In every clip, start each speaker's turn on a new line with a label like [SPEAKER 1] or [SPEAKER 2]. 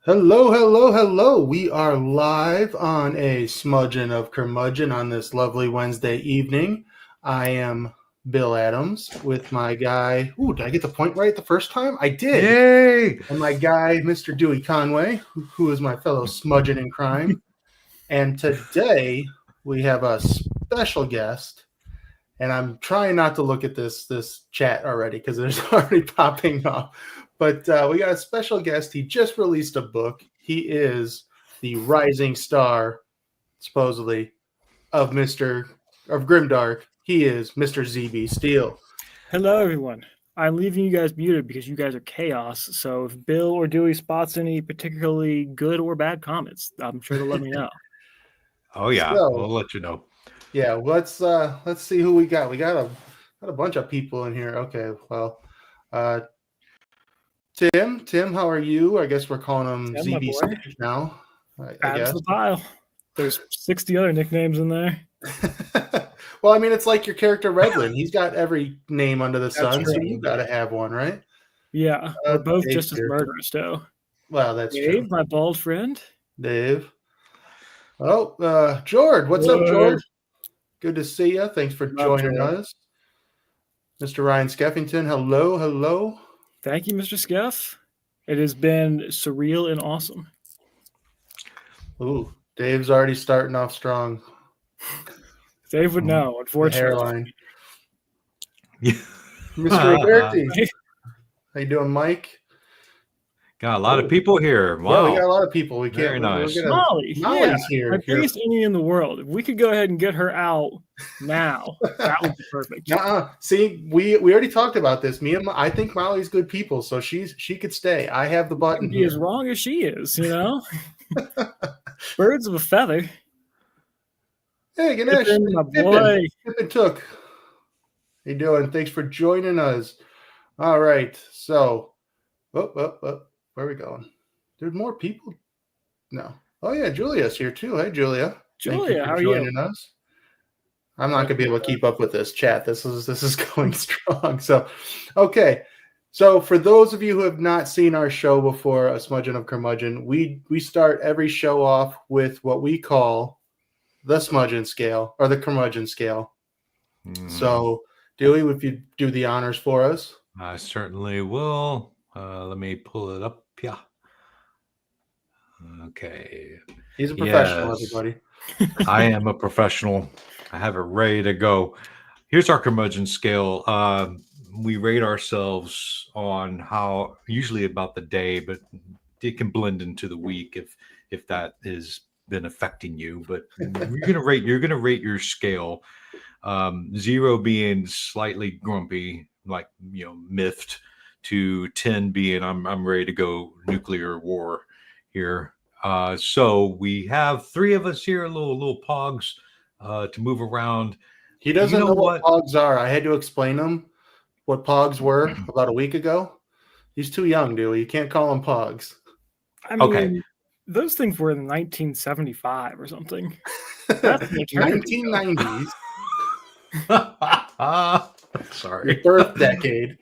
[SPEAKER 1] Hello, hello, hello. We are live on a Schmudgeon of Curmudgeon on this lovely Wednesday evening. I am Bill Adams with my guy. Ooh, did I get the point right the first time? I did.
[SPEAKER 2] Yay!
[SPEAKER 1] And my guy, Mr. Dewey Conway, who is my fellow Smudgeon in crime. And today we have a special guest. And I'm trying not to look at this chat already because it's already popping up. But we got a special guest. He just released a book. He is the rising star, supposedly, of Grimdark. He is Mr. ZB Steele.
[SPEAKER 3] Hello, everyone. I'm leaving you guys muted because you guys are chaos. So if Bill or Dewey spots any particularly good or bad comments, I'm sure they'll let me know.
[SPEAKER 2] Oh yeah,
[SPEAKER 1] So,
[SPEAKER 2] we'll let you know.
[SPEAKER 1] Yeah, let's see who we got. We got a bunch of people in here. Okay, well, Tim, how are you? I guess we're calling him
[SPEAKER 3] Tim,
[SPEAKER 1] ZB Sage now. I guess.
[SPEAKER 3] The pile. There's 60 other nicknames in there.
[SPEAKER 1] Well, I mean, it's like your character Redlin. He's got every name under the sun, so
[SPEAKER 3] true.
[SPEAKER 1] you got to have one, right?
[SPEAKER 3] Yeah, we're both
[SPEAKER 1] Dave's
[SPEAKER 3] just as
[SPEAKER 1] here.
[SPEAKER 3] murderous, though.
[SPEAKER 1] Well, that's
[SPEAKER 3] Dave,
[SPEAKER 1] true.
[SPEAKER 3] my bald friend.
[SPEAKER 1] Dave. Oh, George. What's up, George? Good to see you. Thanks for joining us. Mr. Ryan Skeffington, hello, hello.
[SPEAKER 3] Thank you, Mr. Skeff. It has been surreal and awesome.
[SPEAKER 1] Ooh, Dave's already starting off strong.
[SPEAKER 3] Dave would know, unfortunately.
[SPEAKER 1] The hairline. Mr. Roberti. How you doing, Mike?
[SPEAKER 2] Got a lot of people here. Wow.
[SPEAKER 1] Yeah, we got a lot of people. We can't.
[SPEAKER 2] Very nice.
[SPEAKER 3] Molly's
[SPEAKER 1] here.
[SPEAKER 3] My biggest Indian in the world. If we could go ahead and get her out now, that would be perfect.
[SPEAKER 1] See, we already talked about this. I think Molly's good people, so she could stay. I have the button
[SPEAKER 3] here. As wrong as she is, you know. Birds of a feather.
[SPEAKER 1] Hey, Ganesh.
[SPEAKER 3] My boy.
[SPEAKER 1] Pippin Took. How you doing? Thanks for joining us. All right, so, where are we going? There's more people. No. Oh yeah, Julia's here too. Hey, Julia.
[SPEAKER 3] Julia, how are
[SPEAKER 1] joining us? I'm not gonna be able to keep up with this chat. This is going strong. So, okay. So for those of you who have not seen our show before, A Schmudgeon of Curmudgeon, we start every show off with what we call the Schmudgeon scale or the Curmudgeon scale. So, Dewey, if you do the honors for us.
[SPEAKER 2] I certainly will. Let me pull it up. Yeah. Okay.
[SPEAKER 1] He's a professional, everybody.
[SPEAKER 2] I am a professional. I have it ready to go. Here's our curmudgeon scale. We rate ourselves on how, usually about the day, but it can blend into the week if that has been affecting you. But you're gonna rate your scale. 0 being slightly grumpy, like miffed, to 10 being I'm ready to go nuclear war here. So we have 3 of us here, little pogs to move around.
[SPEAKER 1] He doesn't know what pogs are. I had to explain them what pogs were about a week ago. He's too young, Dewey. You can't call him pogs.
[SPEAKER 3] I mean, those things were in 1975 or something. That's
[SPEAKER 1] 1990s.
[SPEAKER 2] Sorry.
[SPEAKER 1] Your birth decade.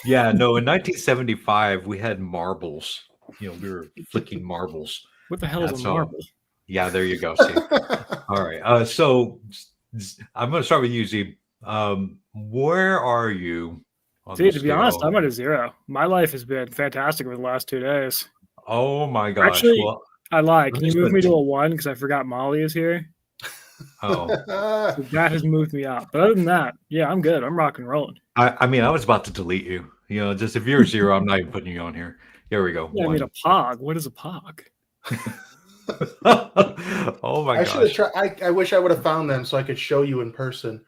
[SPEAKER 2] Yeah, no, in 1975 we had marbles. We were flicking marbles.
[SPEAKER 3] What the hell is a marble?
[SPEAKER 2] Yeah, there you go. See. All right. So I'm going to start with you, Z. Where are you?
[SPEAKER 3] See, to be honest, I'm at a 0. My life has been fantastic over the last 2 days.
[SPEAKER 2] Oh my gosh!
[SPEAKER 3] Actually, I lied. Can you move me to a 1 because I forgot Molly is here?
[SPEAKER 2] Oh,
[SPEAKER 3] so that has moved me up. But other than that, yeah, I'm good. I'm rock and rolling.
[SPEAKER 2] I mean, I was about to delete you. Just if you're a 0, I'm not even putting you on here. Here we go.
[SPEAKER 3] Yeah, 1. I mean, a pog. What is a pog?
[SPEAKER 2] Oh my gosh!
[SPEAKER 1] I should have tried. I wish I would have found them so I could show you in person.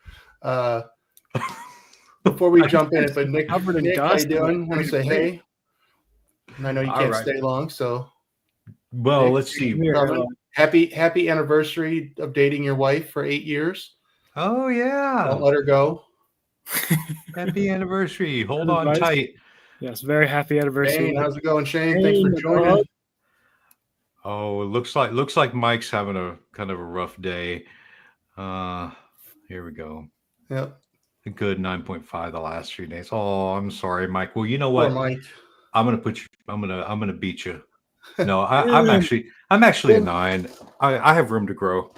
[SPEAKER 1] Before we jump in, but Nick, how you doing? Want to say hey? And I know you can't stay long, so.
[SPEAKER 2] Well, Nick, let's see.
[SPEAKER 1] Happy anniversary of dating your wife for 8 years.
[SPEAKER 2] Oh yeah!
[SPEAKER 1] Don't let her go.
[SPEAKER 2] Happy anniversary! Hold on tight.
[SPEAKER 3] Yes, very happy anniversary.
[SPEAKER 1] Shane, how's it going, Shane? Thanks for joining.
[SPEAKER 2] Oh, it looks like Mike's having a kind of a rough day. Here we go.
[SPEAKER 1] Yep.
[SPEAKER 2] A good 9.5 the last 3 days. Oh, I'm sorry, Mike. Well, you know what?
[SPEAKER 1] Poor Mike.
[SPEAKER 2] I'm gonna beat you. No, I'm actually a 9. I have room to grow.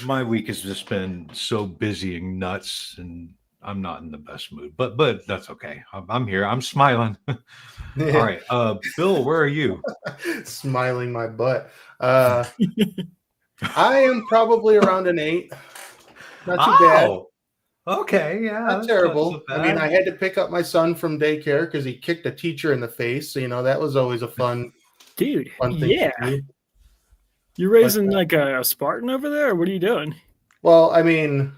[SPEAKER 2] My week has just been so busy and nuts, and I'm not in the best mood. But that's okay. I'm here. I'm smiling. All right, Bill, where are you?
[SPEAKER 1] Smiling my butt. I am probably around an 8. Not too bad.
[SPEAKER 2] Oh, okay, yeah,
[SPEAKER 1] Not
[SPEAKER 2] that's
[SPEAKER 1] terrible.
[SPEAKER 2] so
[SPEAKER 1] I mean, I
[SPEAKER 2] bad.
[SPEAKER 1] had to pick up my son from daycare because he kicked a teacher in the face. So, that was always a fun
[SPEAKER 3] Dude,
[SPEAKER 1] thing
[SPEAKER 3] yeah.
[SPEAKER 1] to do.
[SPEAKER 3] You're raising like a Spartan over there? Or what are you doing?
[SPEAKER 1] Well, I mean,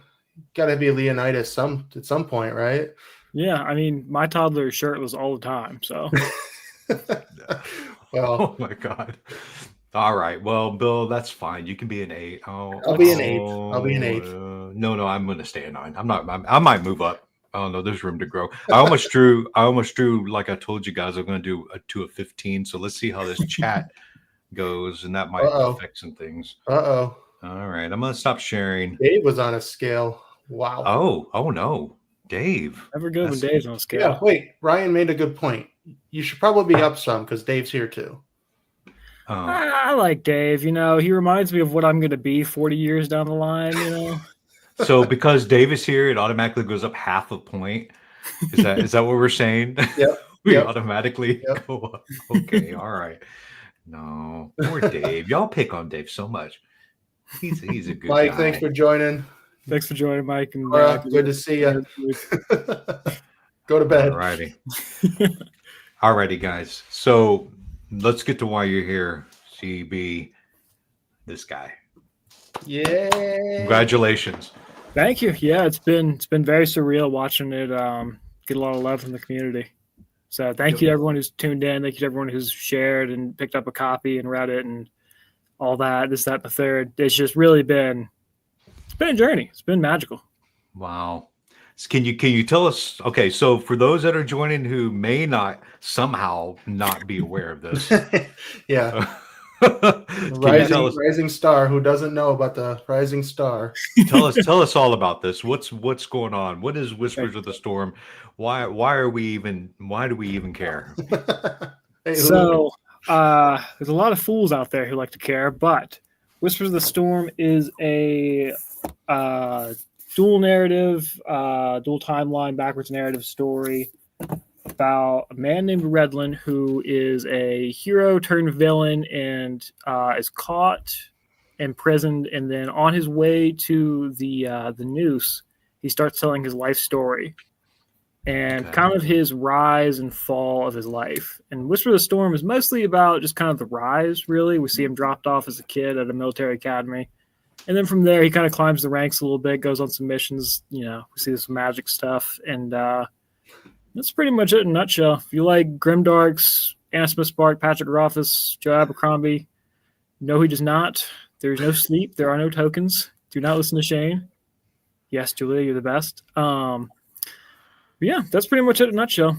[SPEAKER 1] got to be Leonidas at some point, right?
[SPEAKER 3] Yeah, I mean, my toddler is shirtless all the time, so.
[SPEAKER 1] Well,
[SPEAKER 2] Oh my God. All right. Well, Bill, that's fine. You can be an 8.
[SPEAKER 1] I'll be an 8. I'll be an 8.
[SPEAKER 2] No, I'm going to stay a 9. I'm not. I might move up. I don't know. There's room to grow. I almost drew. Like I told you guys, I'm going to do a 15. So let's see how this chat goes, and that might affect some things.
[SPEAKER 1] Uh-oh.
[SPEAKER 2] All right. I'm going to stop sharing.
[SPEAKER 1] Dave was on a scale. Wow.
[SPEAKER 2] Oh no, Dave.
[SPEAKER 3] Never good when Dave's on scale.
[SPEAKER 1] Yeah. Wait. Ryan made a good point. You should probably be up some because Dave's here too.
[SPEAKER 3] I like Dave. He reminds me of what I'm going to be 40 years down the line.
[SPEAKER 2] So because Dave is here, it automatically goes up half a point. Is that what we're saying?
[SPEAKER 1] Yep.
[SPEAKER 2] We automatically go up. Okay, all right. No, poor Dave. Y'all pick on Dave so much. He's a good
[SPEAKER 1] Mike,
[SPEAKER 2] guy.
[SPEAKER 1] thanks for joining.
[SPEAKER 3] Thanks for joining, Mike. And
[SPEAKER 1] good to see you. Go to bed.
[SPEAKER 2] All righty, guys. So let's get to why you're here. CB, this guy.
[SPEAKER 1] Yeah.
[SPEAKER 2] Congratulations.
[SPEAKER 3] Thank you. Yeah, it's been very surreal watching it get a lot of love from the community. So thank you to everyone who's tuned in. Thank you to everyone who's shared and picked up a copy and read it and all that, this, that, and the third. It's just really been a journey. It's been magical.
[SPEAKER 2] Wow. Can you tell us? Okay, so for those that are joining who may somehow not be aware of this,
[SPEAKER 1] yeah, rising star. Who doesn't know about the rising star?
[SPEAKER 2] Tell us all about this. What's going on? What is Whispers of the Storm? Why do we even care?
[SPEAKER 3] So there's a lot of fools out there who like to care, but Whispers of the Storm is a dual narrative, dual timeline, backwards narrative story about a man named Redlin who is a hero turned villain and is caught, imprisoned, and then on his way to the noose, he starts telling his life story and kind of his rise and fall of his life. And Whisper of the Storm is mostly about just kind of the rise, really. We see him dropped off as a kid at a military academy. And then from there, he kind of climbs the ranks a little bit, goes on some missions. We see some magic stuff. And that's pretty much it in a nutshell. If you like Grimdarks, Anna Spark, Patrick Rothfuss, Joe Abercrombie, no, he does not. There's no sleep. There are no tokens. Do not listen to Shane. Yes, Julia, you're the best. Yeah, that's pretty much it in a nutshell.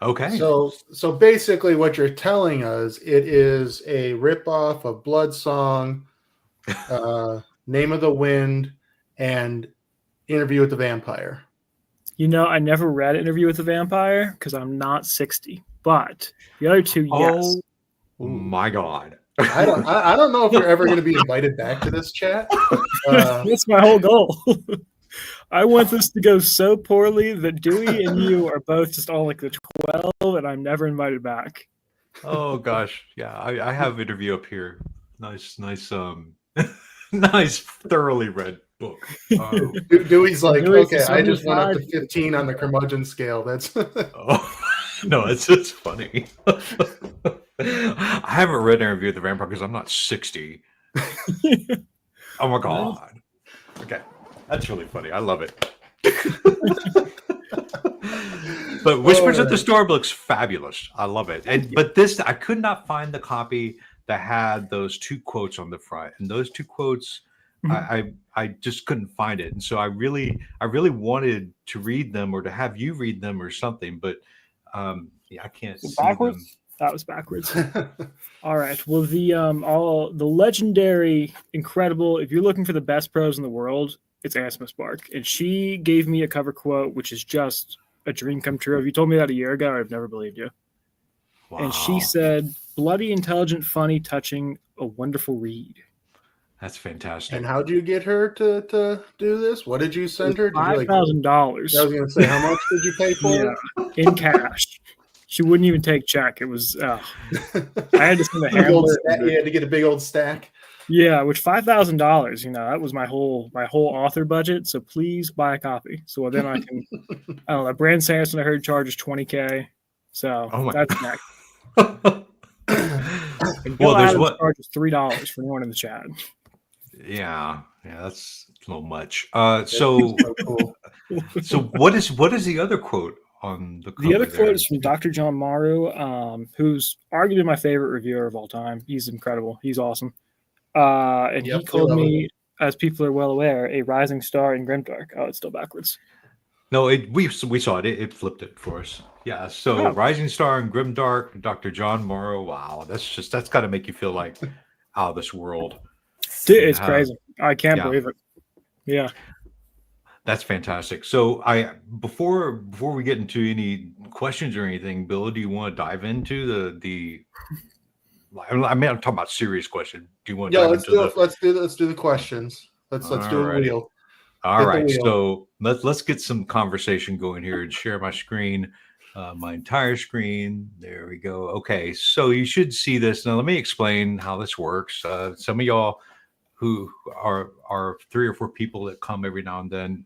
[SPEAKER 2] Okay.
[SPEAKER 1] So basically what you're telling us, it is a ripoff of Blood Song, Name of the Wind, and Interview with the Vampire.
[SPEAKER 3] I never read Interview with the Vampire because I'm not 60. But the other two, yes.
[SPEAKER 2] Oh my God.
[SPEAKER 1] I don't know if you're ever going to be invited back to this chat.
[SPEAKER 3] That's my whole goal. I want this to go so poorly that Dewey and you are both just on like the 12 and I'm never invited back.
[SPEAKER 2] Oh gosh. Yeah, I have Interview up here. Nice nice thoroughly read book.
[SPEAKER 1] Dewey's like,
[SPEAKER 3] Dewey's
[SPEAKER 1] okay, I just went up to 15 on the curmudgeon scale. That's
[SPEAKER 2] no, it's funny. I haven't read Interview with the Vampire because I'm not 60. Oh my God. Okay. That's really funny. I love it. But Whispers of the Storm looks fabulous. I love it. But this, I could not find the copy that had those 2 quotes on the front. And those 2 quotes, I just couldn't find it. And so I really wanted to read them or to have you read them or something. But I can't see
[SPEAKER 3] backwards?
[SPEAKER 2] them.
[SPEAKER 3] That was backwards. All right. Well, the legendary, incredible, if you're looking for the best prose in the world, it's Anna Spark. And she gave me a cover quote, which is just a dream come true. If you told me that a year ago, I'd have never believed you. And she said, bloody, intelligent, funny, touching, a wonderful read.
[SPEAKER 2] That's fantastic.
[SPEAKER 1] And how'd you get her to do this? What did you send her?
[SPEAKER 3] $5,000.
[SPEAKER 1] I was going to say, how much did you pay for it?
[SPEAKER 3] In cash. She wouldn't even take check. It was, I had to send a handler.
[SPEAKER 1] You had to get a big old stack.
[SPEAKER 3] Yeah, which $5,000, that was my whole author budget. So please buy a copy. So then I can, I don't know, Brand Sanderson I heard charges $20K. So that's next. Well, there's what charges $3 for anyone in the chat.
[SPEAKER 2] Yeah, that's a little much. So cool. So what is the other quote on the cover?
[SPEAKER 3] The other quote is from Dr. John Morrow, who's arguably my favorite reviewer of all time. He's incredible. He's awesome. And he called me, as people are well aware, a rising star in Grimdark. Oh, it's still backwards.
[SPEAKER 2] No, we saw it. It flipped it for us. Yeah. So Rising Star in Grimdark, Dr. John Morrow. Wow, that's got to make you feel like out of this world.
[SPEAKER 3] Dude, it's crazy. I can't believe it. Yeah.
[SPEAKER 2] That's fantastic. So before we get into any questions or anything, Bill, do you want to dive into the I'm talking about serious question. Do you want to
[SPEAKER 1] let's do the questions. Let's do a wheel.
[SPEAKER 2] All right. So let's get some conversation going here and share my screen, my entire screen. There we go. Okay. So you should see this. Now let me explain how this works. Some of y'all who are 3 or 4 people that come every now and then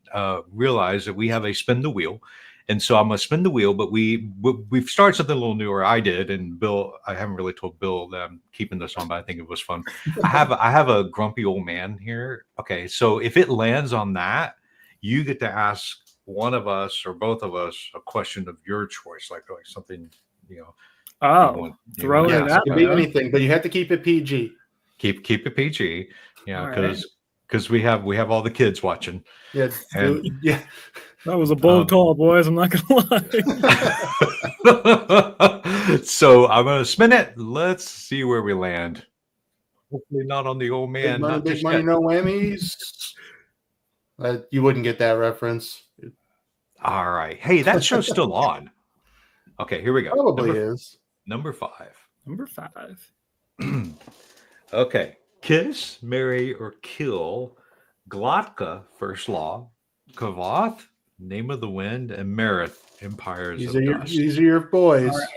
[SPEAKER 2] realize that we have a spin the wheel. And so I'm going to spin the wheel, but we've started something a little newer. I did. And Bill, I haven't really told Bill that I'm keeping this on, but I think it was fun. I have a grumpy old man here. Okay. So if it lands on that, you get to ask one of us or both of us a question of your choice, like something,
[SPEAKER 3] throw it out.
[SPEAKER 1] It could be anything, but you have to keep it PG.
[SPEAKER 2] Keep it PG. Yeah. Because we have all the kids watching.
[SPEAKER 1] Yeah. Yeah.
[SPEAKER 3] That was a bold call, boys. I'm not going
[SPEAKER 2] to lie. So I'm going to spin it. Let's see where we land. Hopefully not on the old man.
[SPEAKER 1] Big money, no whammies. You wouldn't get that reference.
[SPEAKER 2] All right. Hey, that show's still on. Okay, here we go.
[SPEAKER 1] Probably is.
[SPEAKER 2] Number 5.
[SPEAKER 3] Number 5.
[SPEAKER 2] Okay. Kiss, marry, or kill. Glotka, first law. Kavoth, name of the wind, and Marith, empires of dust.
[SPEAKER 1] These are your boys.
[SPEAKER 3] Right.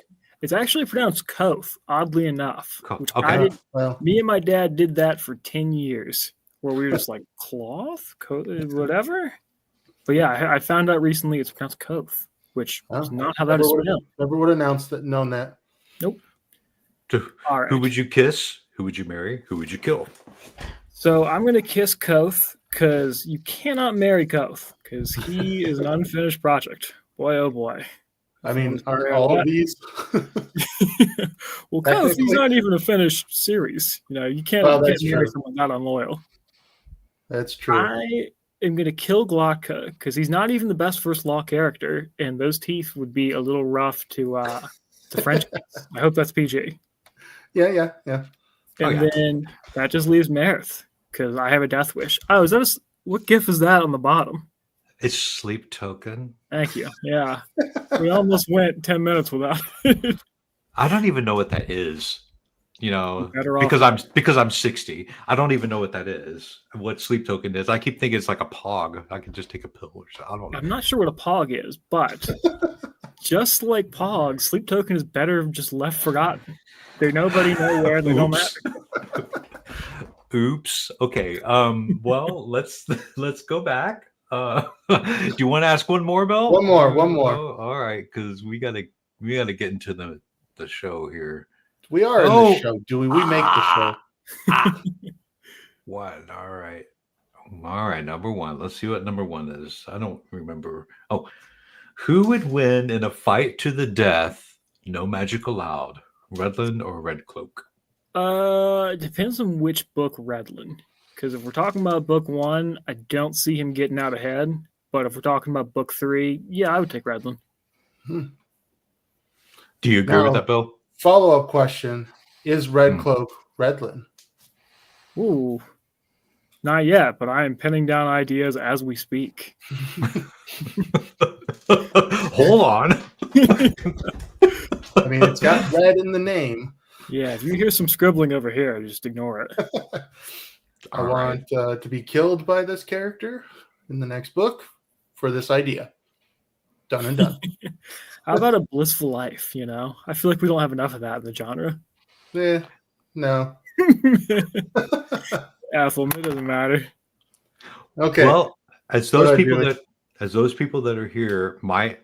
[SPEAKER 3] It's actually pronounced Koth, oddly enough.
[SPEAKER 2] Which
[SPEAKER 3] me and my dad did that for 10 years, where we were just like, cloth? Whatever? But yeah, I found out recently it's pronounced Koth, which is not how that is spelled.
[SPEAKER 1] Never would have known that.
[SPEAKER 3] Nope.
[SPEAKER 2] All right. Who would you kiss? Who would you marry? Who would you kill?
[SPEAKER 3] So I'm going to kiss Koth because you cannot marry Koth because he is an unfinished project. Boy, oh boy.
[SPEAKER 1] I mean, are all of these?
[SPEAKER 3] Well, Koth, he's not even a finished series. You can't marry someone not unloyal.
[SPEAKER 1] That's true.
[SPEAKER 3] I am going to kill Glotka because he's not even the best first law character, and those teeth would be a little rough to French. I hope that's PG.
[SPEAKER 1] Yeah.
[SPEAKER 3] And then that just leaves Marith because I have a death wish. Oh, is that what GIF is that on the bottom?
[SPEAKER 2] It's Sleep Token.
[SPEAKER 3] Thank you. Yeah. We almost went 10 minutes without it.
[SPEAKER 2] I don't even know what that is. Because I'm 60. I don't even know what that is. What Sleep Token is. I keep thinking it's like a pog. I can just take a pill or something. I don't know.
[SPEAKER 3] I'm not sure what a pog is, but just like pog, Sleep Token is better just left forgotten. Nobody know where they don't matter.
[SPEAKER 2] Oops. Okay. Well, let's go back. Do you want to ask one more, Bill?
[SPEAKER 1] One more.
[SPEAKER 2] Oh, all right, because we gotta get into the show here.
[SPEAKER 1] We are in the show, Dewey. We make the show.
[SPEAKER 2] One. All right. Number 1. Let's see what number 1 is. I don't remember. Oh, who would win in a fight to the death? No magic allowed. Redland or Redcloak?
[SPEAKER 3] It depends on which book Redland. Because if we're talking about book 1, I don't see him getting out ahead. But if we're talking about book 3, yeah, I would take Redland.
[SPEAKER 2] Do you agree with that, Bill?
[SPEAKER 1] Follow-up question. Is Redcloak Redland?
[SPEAKER 3] Ooh. Not yet, but I am pinning down ideas as we speak.
[SPEAKER 2] Hold on.
[SPEAKER 1] I mean, it's got red in the name.
[SPEAKER 3] Yeah, if you hear some scribbling over here, just ignore it.
[SPEAKER 1] I want to be killed by this character in the next book for this idea. Done and done.
[SPEAKER 3] How about a blissful life? You know, I feel like we don't have enough of that in the genre.
[SPEAKER 1] No.
[SPEAKER 3] Ethel, it doesn't matter.
[SPEAKER 1] Okay.
[SPEAKER 2] Well, as those people that are here might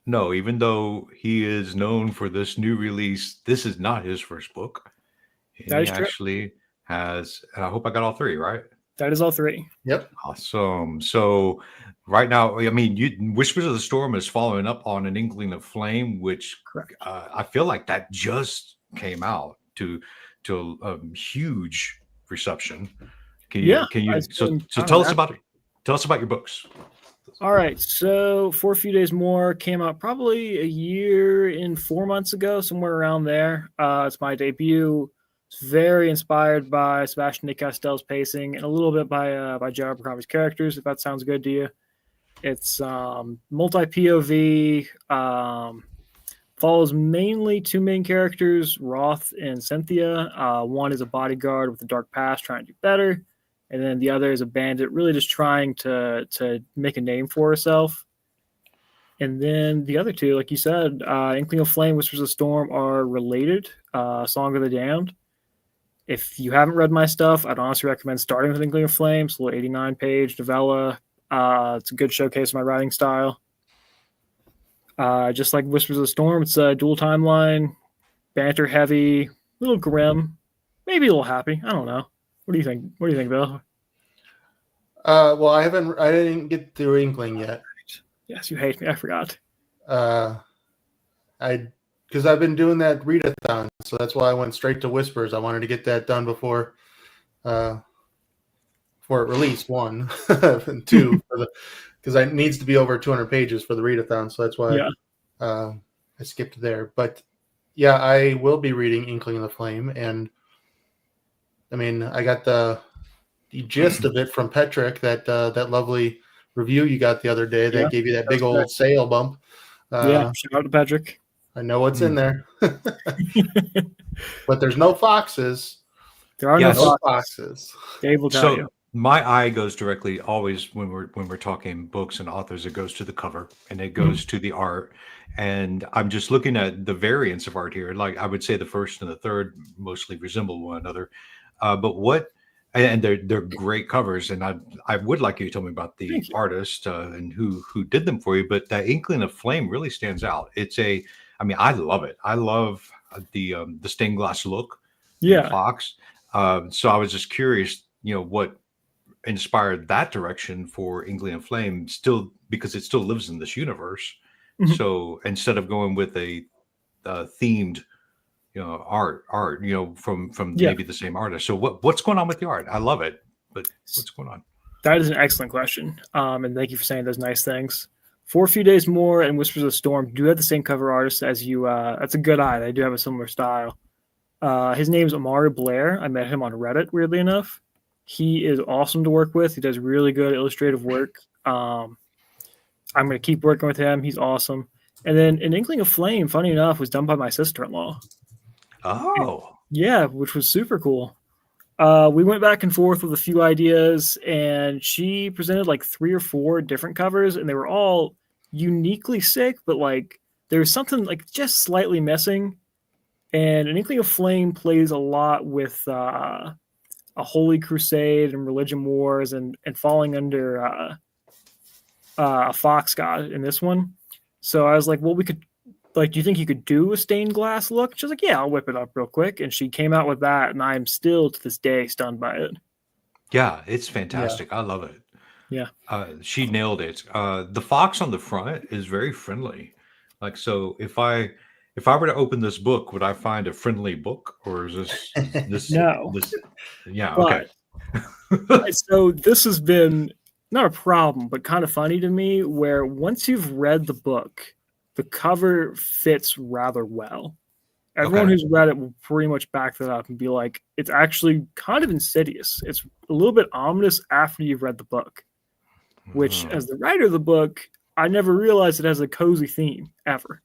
[SPEAKER 2] know, even though he is known for this new release, this is not his first book.
[SPEAKER 3] That is
[SPEAKER 2] He
[SPEAKER 3] true.
[SPEAKER 2] actually has, and I hope I got all three right.
[SPEAKER 3] That is all three.
[SPEAKER 1] Yep.
[SPEAKER 2] Awesome. So right now, I mean, Whispers of the Storm is following up on An Inkling of Flame, which I feel like that just came out to a huge reception. Can you so tell us about it? Tell us about your books.
[SPEAKER 3] All right. So For a Few Days More came out probably a year and 4 months ago, somewhere around there. It's my debut. It's very inspired by Sebastian de Castell's pacing and a little bit by Joe Abercrombie's characters, if that sounds good to you. It's multi-POV, follows mainly two main characters, Roth and Cynthia. One is a bodyguard with a dark past trying to do better, and then the other is a bandit really just trying to make a name for herself. And then the other two, like you said, Inkling of Flame, Whispers of the Storm, are related. Song of the Damned. If you haven't read my stuff, I'd honestly recommend starting with Inkling of Flame. It's a little 89-page novella. It's a good showcase of my writing style. Just like Whispers of the Storm, it's a dual timeline, banter heavy, a little grim, maybe a little happy. I don't know. What do you think? What do you think, Bill?
[SPEAKER 1] Well, I didn't get through Inkling yet.
[SPEAKER 3] Yes, you hate me. I forgot.
[SPEAKER 1] Because I've been doing that readathon, so that's why I went straight to Whispers. I wanted to get that done before it released, one and two, because it needs to be over 200 pages for the readathon. So that's why I skipped there. But yeah, I will be reading Inkling of the Flame, and I mean, I got the gist of it from Petrick, that lovely review you got the other day that gave you that big old sale bump.
[SPEAKER 3] Shout out to Patrick.
[SPEAKER 1] I know what's in there, but there's no foxes.
[SPEAKER 3] There are no
[SPEAKER 1] foxes.
[SPEAKER 3] Dave will tell you.
[SPEAKER 2] My eye goes directly always when we're talking books and authors. It goes to the cover and it goes to the art. And I'm just looking at the variants of art here. Like I would say the first and the third mostly resemble one another. And they're great covers. And I would like you to tell me about the artist and who did them for you. But that Inkling of Flame really stands out. I love it. I love the stained glass look.
[SPEAKER 3] Yeah.
[SPEAKER 2] Fox. So I was just curious, what inspired that direction for Inkling of Flame, still because it still lives in this universe. Mm-hmm. So instead of going with a themed, art, from maybe the same artist. So what's going on with the art? I love it, but what's going on?
[SPEAKER 3] That is an excellent question. And thank you for saying those nice things. For a Few Days More and Whispers of the Storm do have the same cover artist as you. That's a good eye. They do have a similar style. His name is Amari Blair. I met him on Reddit, weirdly enough. He is awesome to work with. He does really good illustrative work. I'm going to keep working with him. He's awesome. And then An Inkling of Flame, funny enough, was done by my sister-in-law.
[SPEAKER 2] Oh.
[SPEAKER 3] Yeah, which was super cool. We went back and forth with a few ideas, and she presented like 3 or 4 different covers, and they were all uniquely sick, but like there was something like just slightly missing. And An Inkling of Flame plays a lot with a holy crusade and religion wars and falling under a fox god in this one. So I was like, well, we could, like, do you think you could do a stained glass look? She was like, yeah, I'll whip it up real quick. And she came out with that, and I'm still to this day stunned by it.
[SPEAKER 2] Yeah, it's fantastic. Yeah. I love it.
[SPEAKER 3] Yeah.
[SPEAKER 2] She nailed it. The fox on the front is very friendly. Like, so if I were to open this book, would I find a friendly book, or is this
[SPEAKER 3] no?
[SPEAKER 2] Yeah.
[SPEAKER 3] But, okay. So this has been not a problem, but kind of funny to me, where once you've read the book, the cover fits rather well. Everyone who's read it will pretty much back that up and be like, it's actually kind of insidious. It's a little bit ominous after you've read the book, which as the writer of the book, I never realized it has a cozy theme ever.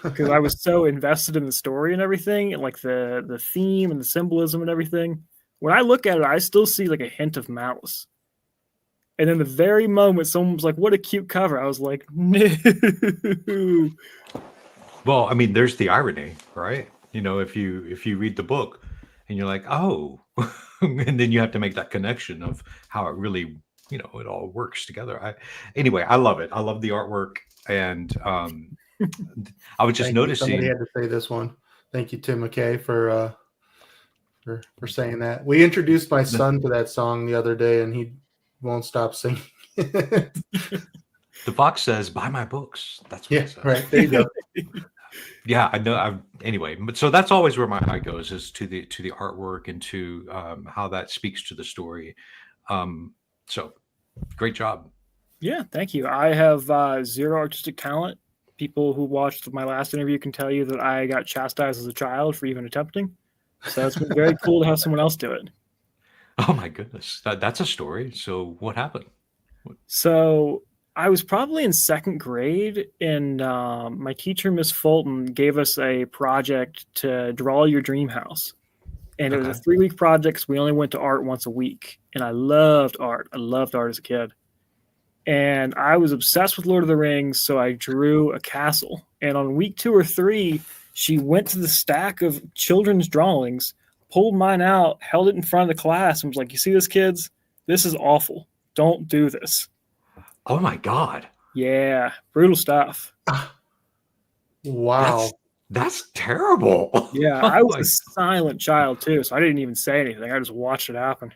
[SPEAKER 3] because I was so invested in the story and everything, and like the theme and the symbolism and everything. When I look at it, I still see like a hint of malice. And then the very moment someone was like, "What a cute cover," I was like, "No."
[SPEAKER 2] Well, I mean, there's the irony, right? If you read the book and you're like, oh, and then you have to make that connection of how it really, it all works together. Anyway, I love it. I love the artwork, and I was just
[SPEAKER 1] Thank you. Somebody
[SPEAKER 2] noticing.
[SPEAKER 1] had to say this one. Thank you, Tim McKay, for saying that. We introduced my son to that song the other day, and he won't stop singing.
[SPEAKER 2] The box says, "Buy my books." That's what it says.
[SPEAKER 1] Right. There you go.
[SPEAKER 2] Yeah, I know. Anyway, but so that's always where my eye goes, is to the artwork and to how that speaks to the story. So great job.
[SPEAKER 3] Yeah, thank you. I have zero artistic talent. People who watched my last interview can tell you that I got chastised as a child for even attempting. So it's been very cool to have someone else do it.
[SPEAKER 2] Oh my goodness, that's a story. So what happened?
[SPEAKER 3] So I was probably in second grade, and my teacher, Miss Fulton, gave us a project to draw your dream house. And it was a 3-week project, so we only went to art once a week. And I loved art. I loved art as a kid. And I was obsessed with Lord of the Rings, so I drew a castle. And on week 2 or 3, she went to the stack of children's drawings, pulled mine out, held it in front of the class, and was like, "You see this, kids? This is awful. Don't do this."
[SPEAKER 2] Oh my God.
[SPEAKER 3] Yeah, brutal stuff.
[SPEAKER 1] Wow.
[SPEAKER 2] That's terrible.
[SPEAKER 3] Yeah, I was a silent child too, so I didn't even say anything. I just watched it happen.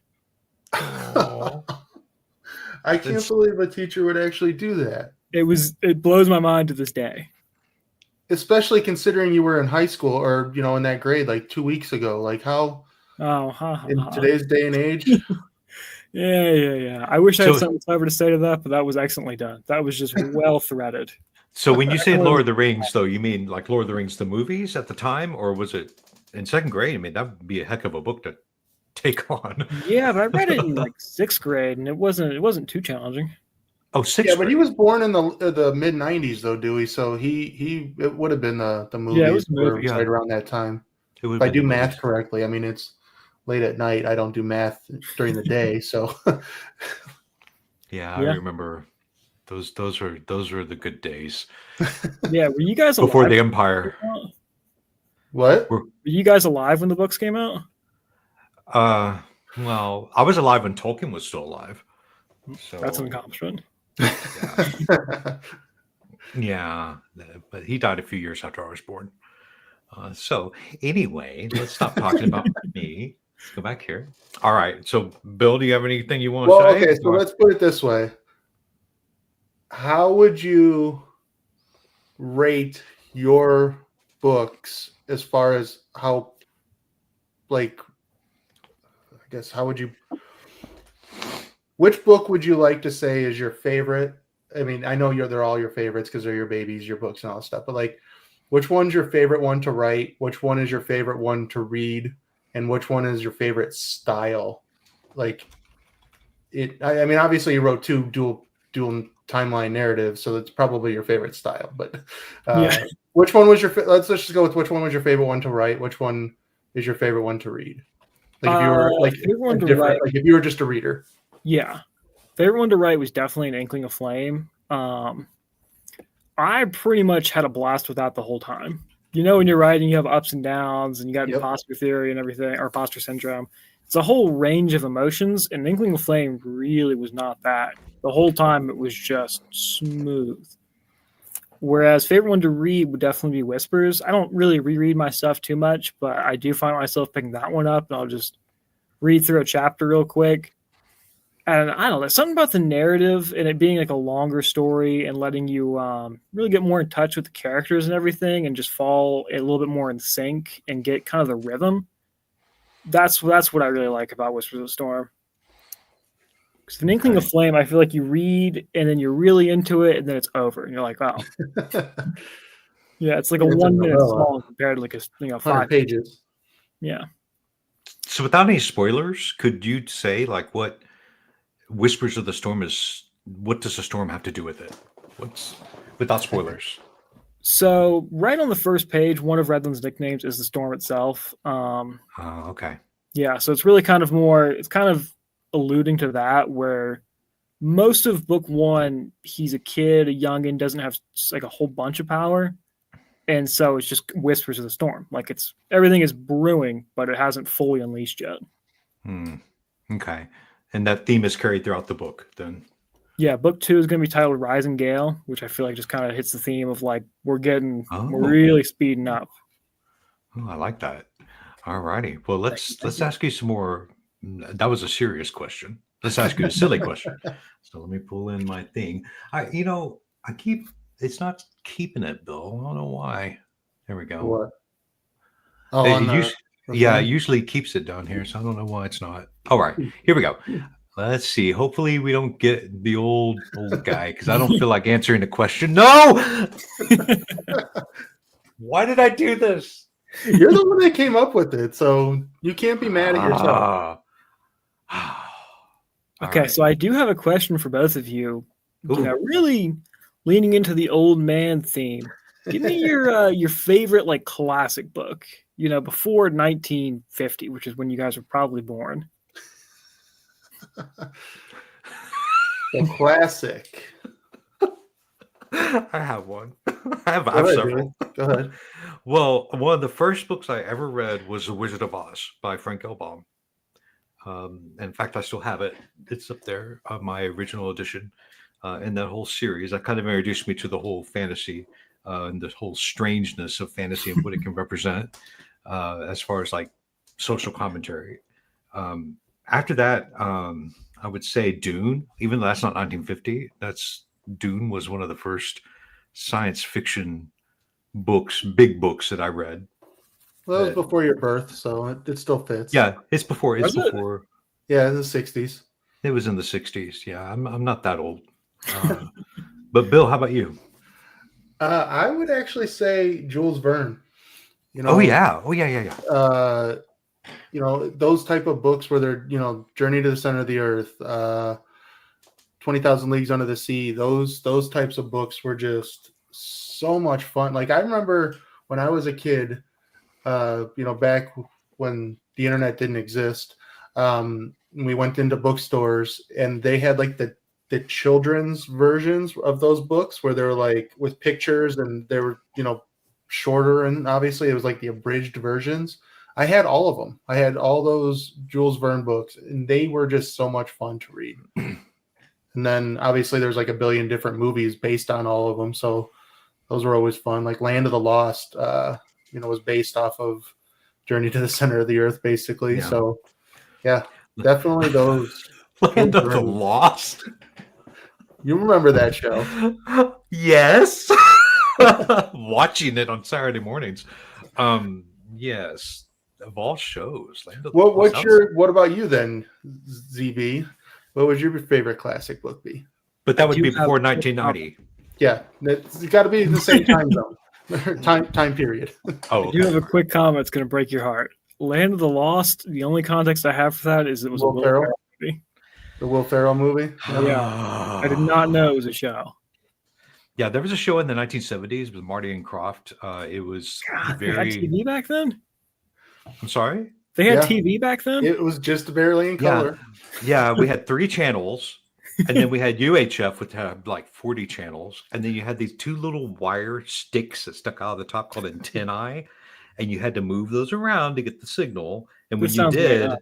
[SPEAKER 1] I can't believe a teacher would actually do that.
[SPEAKER 3] It blows my mind to this day.
[SPEAKER 1] Especially considering you were in high school, or in that grade like 2 weeks ago. Like how in today's day and age.
[SPEAKER 3] Yeah. I wish I had something clever to say to that, but that was excellently done. That was just well threaded.
[SPEAKER 2] So when you say Lord of the Rings, though, you mean like Lord of the Rings, the movies at the time, or was it in second grade? I mean, that would be a heck of a book to take on.
[SPEAKER 3] Yeah, but I read it in like 6th grade, and it wasn't too challenging.
[SPEAKER 2] Oh, 6th grade.
[SPEAKER 1] Yeah, but he was born in the mid '90s, though, Dewey. So it would have been the movies.
[SPEAKER 3] Yeah, it was movies.
[SPEAKER 1] Right around that time.
[SPEAKER 2] If
[SPEAKER 1] I do math correctly, I mean it's late at night. I don't do math during the day, so.
[SPEAKER 2] Yeah, I remember those were the good days.
[SPEAKER 3] Yeah, were you guys
[SPEAKER 2] before
[SPEAKER 3] alive
[SPEAKER 2] the Empire?
[SPEAKER 1] What?
[SPEAKER 3] Were you guys alive when the books came out?
[SPEAKER 2] Well, I was alive when Tolkien was still alive. So
[SPEAKER 3] that's an accomplishment.
[SPEAKER 2] Yeah, but he died a few years after I was born. So anyway, let's stop talking about me. Let's go back here. All right. So, Bill, do you have anything you want to say?
[SPEAKER 1] Okay, so let's put it this way. How would you rate your books as far as how, like, I guess, how would you, which book would you like to say is your favorite? I mean, I know they're all your favorites because they're your babies, your books and all that stuff, but like, which one's your favorite one to write? Which one is your favorite one to read? And which one is your favorite style? Like I mean, obviously you wrote 2 dual timeline narratives, so that's probably your favorite style. But which one was let's just go with which one was your favorite one to write? Which one is your favorite one to read? Like if you were like if you were just a reader.
[SPEAKER 3] Yeah, favorite one to write was definitely An Inkling of Flame. I pretty much had a blast with that the whole time. When you're writing, you have ups and downs, and you got imposter theory and everything, or imposter syndrome. It's a whole range of emotions, and Inkling of Flame really was not that. The whole time, it was just smooth. Whereas favorite one to read would definitely be Whispers. I don't really reread my stuff too much, but I do find myself picking that one up, and I'll just read through a chapter real quick. And I don't know, something about the narrative and it being like a longer story and letting you really get more in touch with the characters and everything and just fall a little bit more in sync and get kind of the rhythm. That's what I really like about Whispers of the Storm. Because An Inkling of Flame, I feel like you read and then you're really into it and then it's over. And you're like, wow. Yeah, it's like a 1 minute song compared to like 5
[SPEAKER 1] pages.
[SPEAKER 3] Yeah.
[SPEAKER 2] So without any spoilers, could you say like what Whispers of the Storm is? What does the storm have to do with it? What's without spoilers?
[SPEAKER 3] So right on the first page, one of Redland's nicknames is the storm itself.
[SPEAKER 2] Okay.
[SPEAKER 3] Yeah, so it's really kind of alluding to that, where most of book one, he's a kid, a youngin, doesn't have like a whole bunch of power. And so it's just whispers of the storm. Like everything is brewing, but it hasn't fully unleashed yet.
[SPEAKER 2] Okay. And that theme is carried throughout the book then.
[SPEAKER 3] Yeah, book two is going to be titled Rising Gale, which I feel like just kind of hits the theme of like we're really speeding up.
[SPEAKER 2] Oh, I like that. All righty. Well, let's ask you some more. That was a serious question. Let's ask you a silly question. So let me pull in my thing. It's not keeping it, Bill. I don't know why. There we go.
[SPEAKER 1] What? Oh,
[SPEAKER 2] it usually keeps it down here, so I don't know why it's not. All right, here we go. Let's see. Hopefully we don't get the old guy, because I don't feel like answering the question. No! Why did I do this?
[SPEAKER 1] You're the one that came up with it, so you can't be mad at yourself.
[SPEAKER 3] Okay, right. So I do have a question for both of you. You know, really leaning into the old man theme. Give me your favorite like classic book. You know, before 1950, which is when you guys were probably born.
[SPEAKER 1] The classic.
[SPEAKER 2] I have one. I have several.
[SPEAKER 1] Go ahead.
[SPEAKER 2] Well, one of the first books I ever read was The Wizard of Oz by Frank L. Baum. In fact, I still have it. It's up there, my original edition. In that whole series, that kind of introduced me to the whole fantasy and the whole strangeness of fantasy and what it can represent as far as like social commentary. After that, I would say Dune, even though that's not 1950. Dune was one of the first science fiction books, big books that I read.
[SPEAKER 1] Well, it was before your birth, so it still fits.
[SPEAKER 2] Yeah, it's before.
[SPEAKER 1] Yeah, in the 60s.
[SPEAKER 2] It was in the 60s. Yeah, I'm not that old. But Bill, how about you?
[SPEAKER 1] I would actually say Jules Verne. You know.
[SPEAKER 2] Oh yeah.
[SPEAKER 1] You know, those type of books where they're, you know, Journey to the Center of the Earth, 20,000 Leagues Under the Sea. Those types of books were just so much fun. Like I remember when I was a kid, you know, back when the internet didn't exist, we went into bookstores and they had like the children's versions of those books where they're like with pictures and they were, you know, shorter, and obviously it was like the abridged versions. I had all of them. I had all those Jules Verne books, and they were just so much fun to read. And then obviously there's like a billion different movies based on all of them, so those were always fun. Like Land of the Lost, you know, was based off of Journey to the Center of the Earth, basically. Yeah. So yeah, definitely those.
[SPEAKER 2] Land of the Lost.
[SPEAKER 1] You remember that show?
[SPEAKER 2] Yes. Watching it on Saturday mornings. Yes. Of all shows.
[SPEAKER 1] What about you then, ZB? What would your favorite classic book be?
[SPEAKER 2] But that would be before 1990.
[SPEAKER 1] Yeah. It's got to be the same time zone. time period.
[SPEAKER 3] Oh, okay. I do have a quick comment that's going to break your heart. Land of the Lost, the only context I have for that is it was a Will Ferrell movie.
[SPEAKER 1] The Will Ferrell movie?
[SPEAKER 3] Yeah. I did not know it was a show.
[SPEAKER 2] Yeah, there was a show in the 1970s with Marty and Croft. It was
[SPEAKER 3] They had TV back then?
[SPEAKER 2] I'm sorry?
[SPEAKER 3] They had TV back then?
[SPEAKER 1] It was just barely in color.
[SPEAKER 2] Yeah, we had 3 channels. And then we had UHF, which had like 40 channels. And then you had these 2 little wire sticks that stuck out of the top called antennae. And you had to move those around to get the signal. And when you did...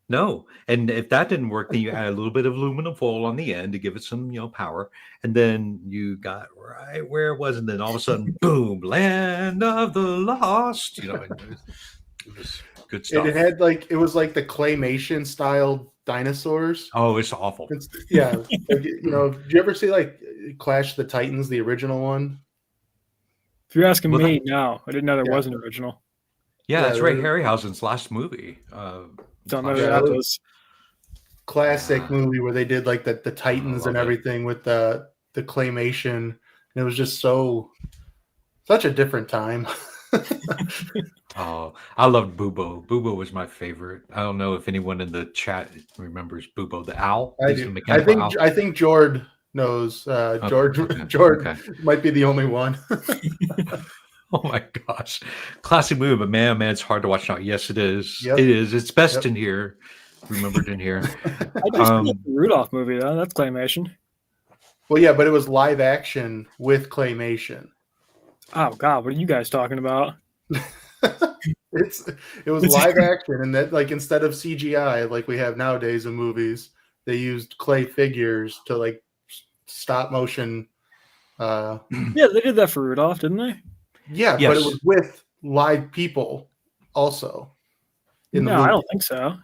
[SPEAKER 2] No. And if that didn't work, then you add a little bit of aluminum foil on the end to give it some, you know, power. And then you got right where it was. And then all of a sudden, boom, Land of the Lost. You know, it was good stuff.
[SPEAKER 1] And it was like the claymation style dinosaurs.
[SPEAKER 2] Oh, it's awful.
[SPEAKER 1] You know, did you ever see like Clash of the Titans, the original one?
[SPEAKER 3] If you're asking me, no. I didn't know there was an original.
[SPEAKER 2] Yeah, that's Ray Harryhausen's last movie.
[SPEAKER 3] Don't know who that was.
[SPEAKER 1] Classic movie where they did like the Titans and everything with the claymation. And it was just such a different time.
[SPEAKER 2] Oh, I loved Bubo. Bubo was my favorite. I don't know if anyone in the chat remembers Bubo the owl.
[SPEAKER 1] I do. I think Jord knows.
[SPEAKER 2] Oh,
[SPEAKER 1] George
[SPEAKER 2] okay.
[SPEAKER 1] might be the only one.
[SPEAKER 2] Oh my gosh, classic movie, but man, it's hard to watch now. Yes, it is.
[SPEAKER 1] Yep.
[SPEAKER 2] It is. It's best
[SPEAKER 1] Yep.
[SPEAKER 2] in here. Remembered in here.
[SPEAKER 3] I just like the Rudolph movie though. That's claymation.
[SPEAKER 1] Well, yeah, but it was live action with claymation.
[SPEAKER 3] Oh God, what are you guys talking about?
[SPEAKER 1] It was live action, and that like instead of CGI like we have nowadays in movies, they used clay figures to like stop motion.
[SPEAKER 3] Yeah, they did that for Rudolph, didn't they?
[SPEAKER 1] Yeah,
[SPEAKER 2] Yes.
[SPEAKER 1] but it was with live people also. In the
[SPEAKER 3] No,
[SPEAKER 1] movie.
[SPEAKER 3] I don't think so.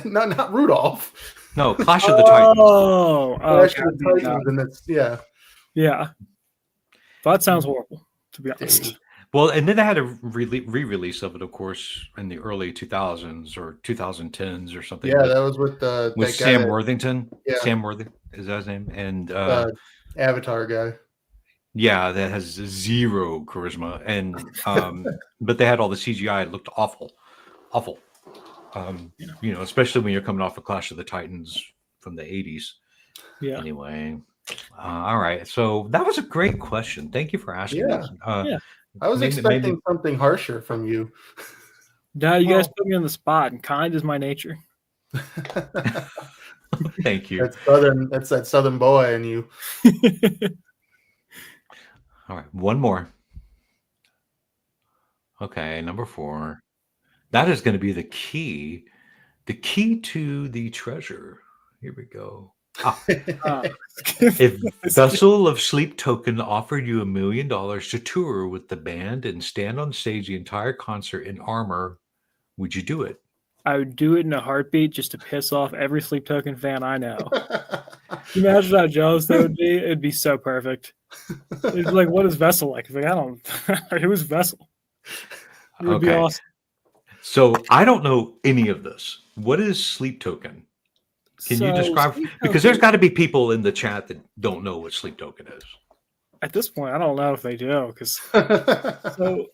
[SPEAKER 1] not Rudolph.
[SPEAKER 2] No, Clash of the Titans.
[SPEAKER 3] Oh,
[SPEAKER 1] Clash
[SPEAKER 3] okay.
[SPEAKER 1] of the Titans, and that's
[SPEAKER 3] Yeah. That sounds horrible, to be honest.
[SPEAKER 2] Well, and then they had a re-release of it, of course, in the early 2000s or 2010s or something.
[SPEAKER 1] Yeah, that was with that
[SPEAKER 2] Sam
[SPEAKER 1] guy,
[SPEAKER 2] Worthington.
[SPEAKER 1] Yeah.
[SPEAKER 2] Sam Worthington, is that his name? And
[SPEAKER 1] Avatar guy.
[SPEAKER 2] yeah, that has zero charisma, and but they had all the CGI. It looked awful. You know, especially when you're coming off of Clash of the Titans from the 80s.
[SPEAKER 3] Yeah.
[SPEAKER 2] Anyway, all right. So that was a great question. Thank you for asking.
[SPEAKER 1] Yeah.
[SPEAKER 2] That.
[SPEAKER 1] I was expecting something harsher from you.
[SPEAKER 3] Now you guys put me on the spot, and kind is my nature.
[SPEAKER 2] Thank you.
[SPEAKER 1] That's that Southern boy in you.
[SPEAKER 2] All right, one more. Okay, number 4. That is going to be the key to the treasure. Here we go. If Vessel of Sleep Token offered you $1 million to tour with the band and stand on stage the entire concert in armor, would you do it?
[SPEAKER 3] I would do it in a heartbeat just to piss off every Sleep Token fan I know. Can you imagine how jealous that would be? It'd be so perfect. It's like, what is Vessel like? It's like, I don't. Who's Vessel? It would be awesome.
[SPEAKER 2] So I don't know any of this. What is Sleep Token? Can you describe? Because there's got to be people in the chat that don't know what Sleep Token is.
[SPEAKER 3] At this point, I don't know if they do. So,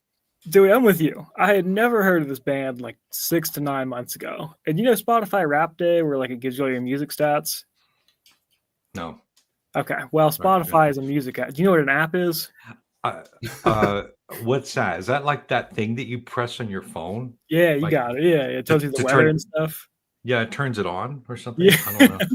[SPEAKER 3] Dewey, I'm with you. I had never heard of this band like 6 to 9 months ago. And you know Spotify Rap Day, where like it gives you all your music stats?
[SPEAKER 2] No.
[SPEAKER 3] Okay. Well, Spotify is a music app. Do you know what an app is?
[SPEAKER 2] What's that? Is that like that thing that you press on your phone?
[SPEAKER 3] Yeah, you got it. Yeah, it tells you the weather and stuff.
[SPEAKER 2] Yeah, it turns it on or something.
[SPEAKER 3] Yeah.
[SPEAKER 2] I don't know.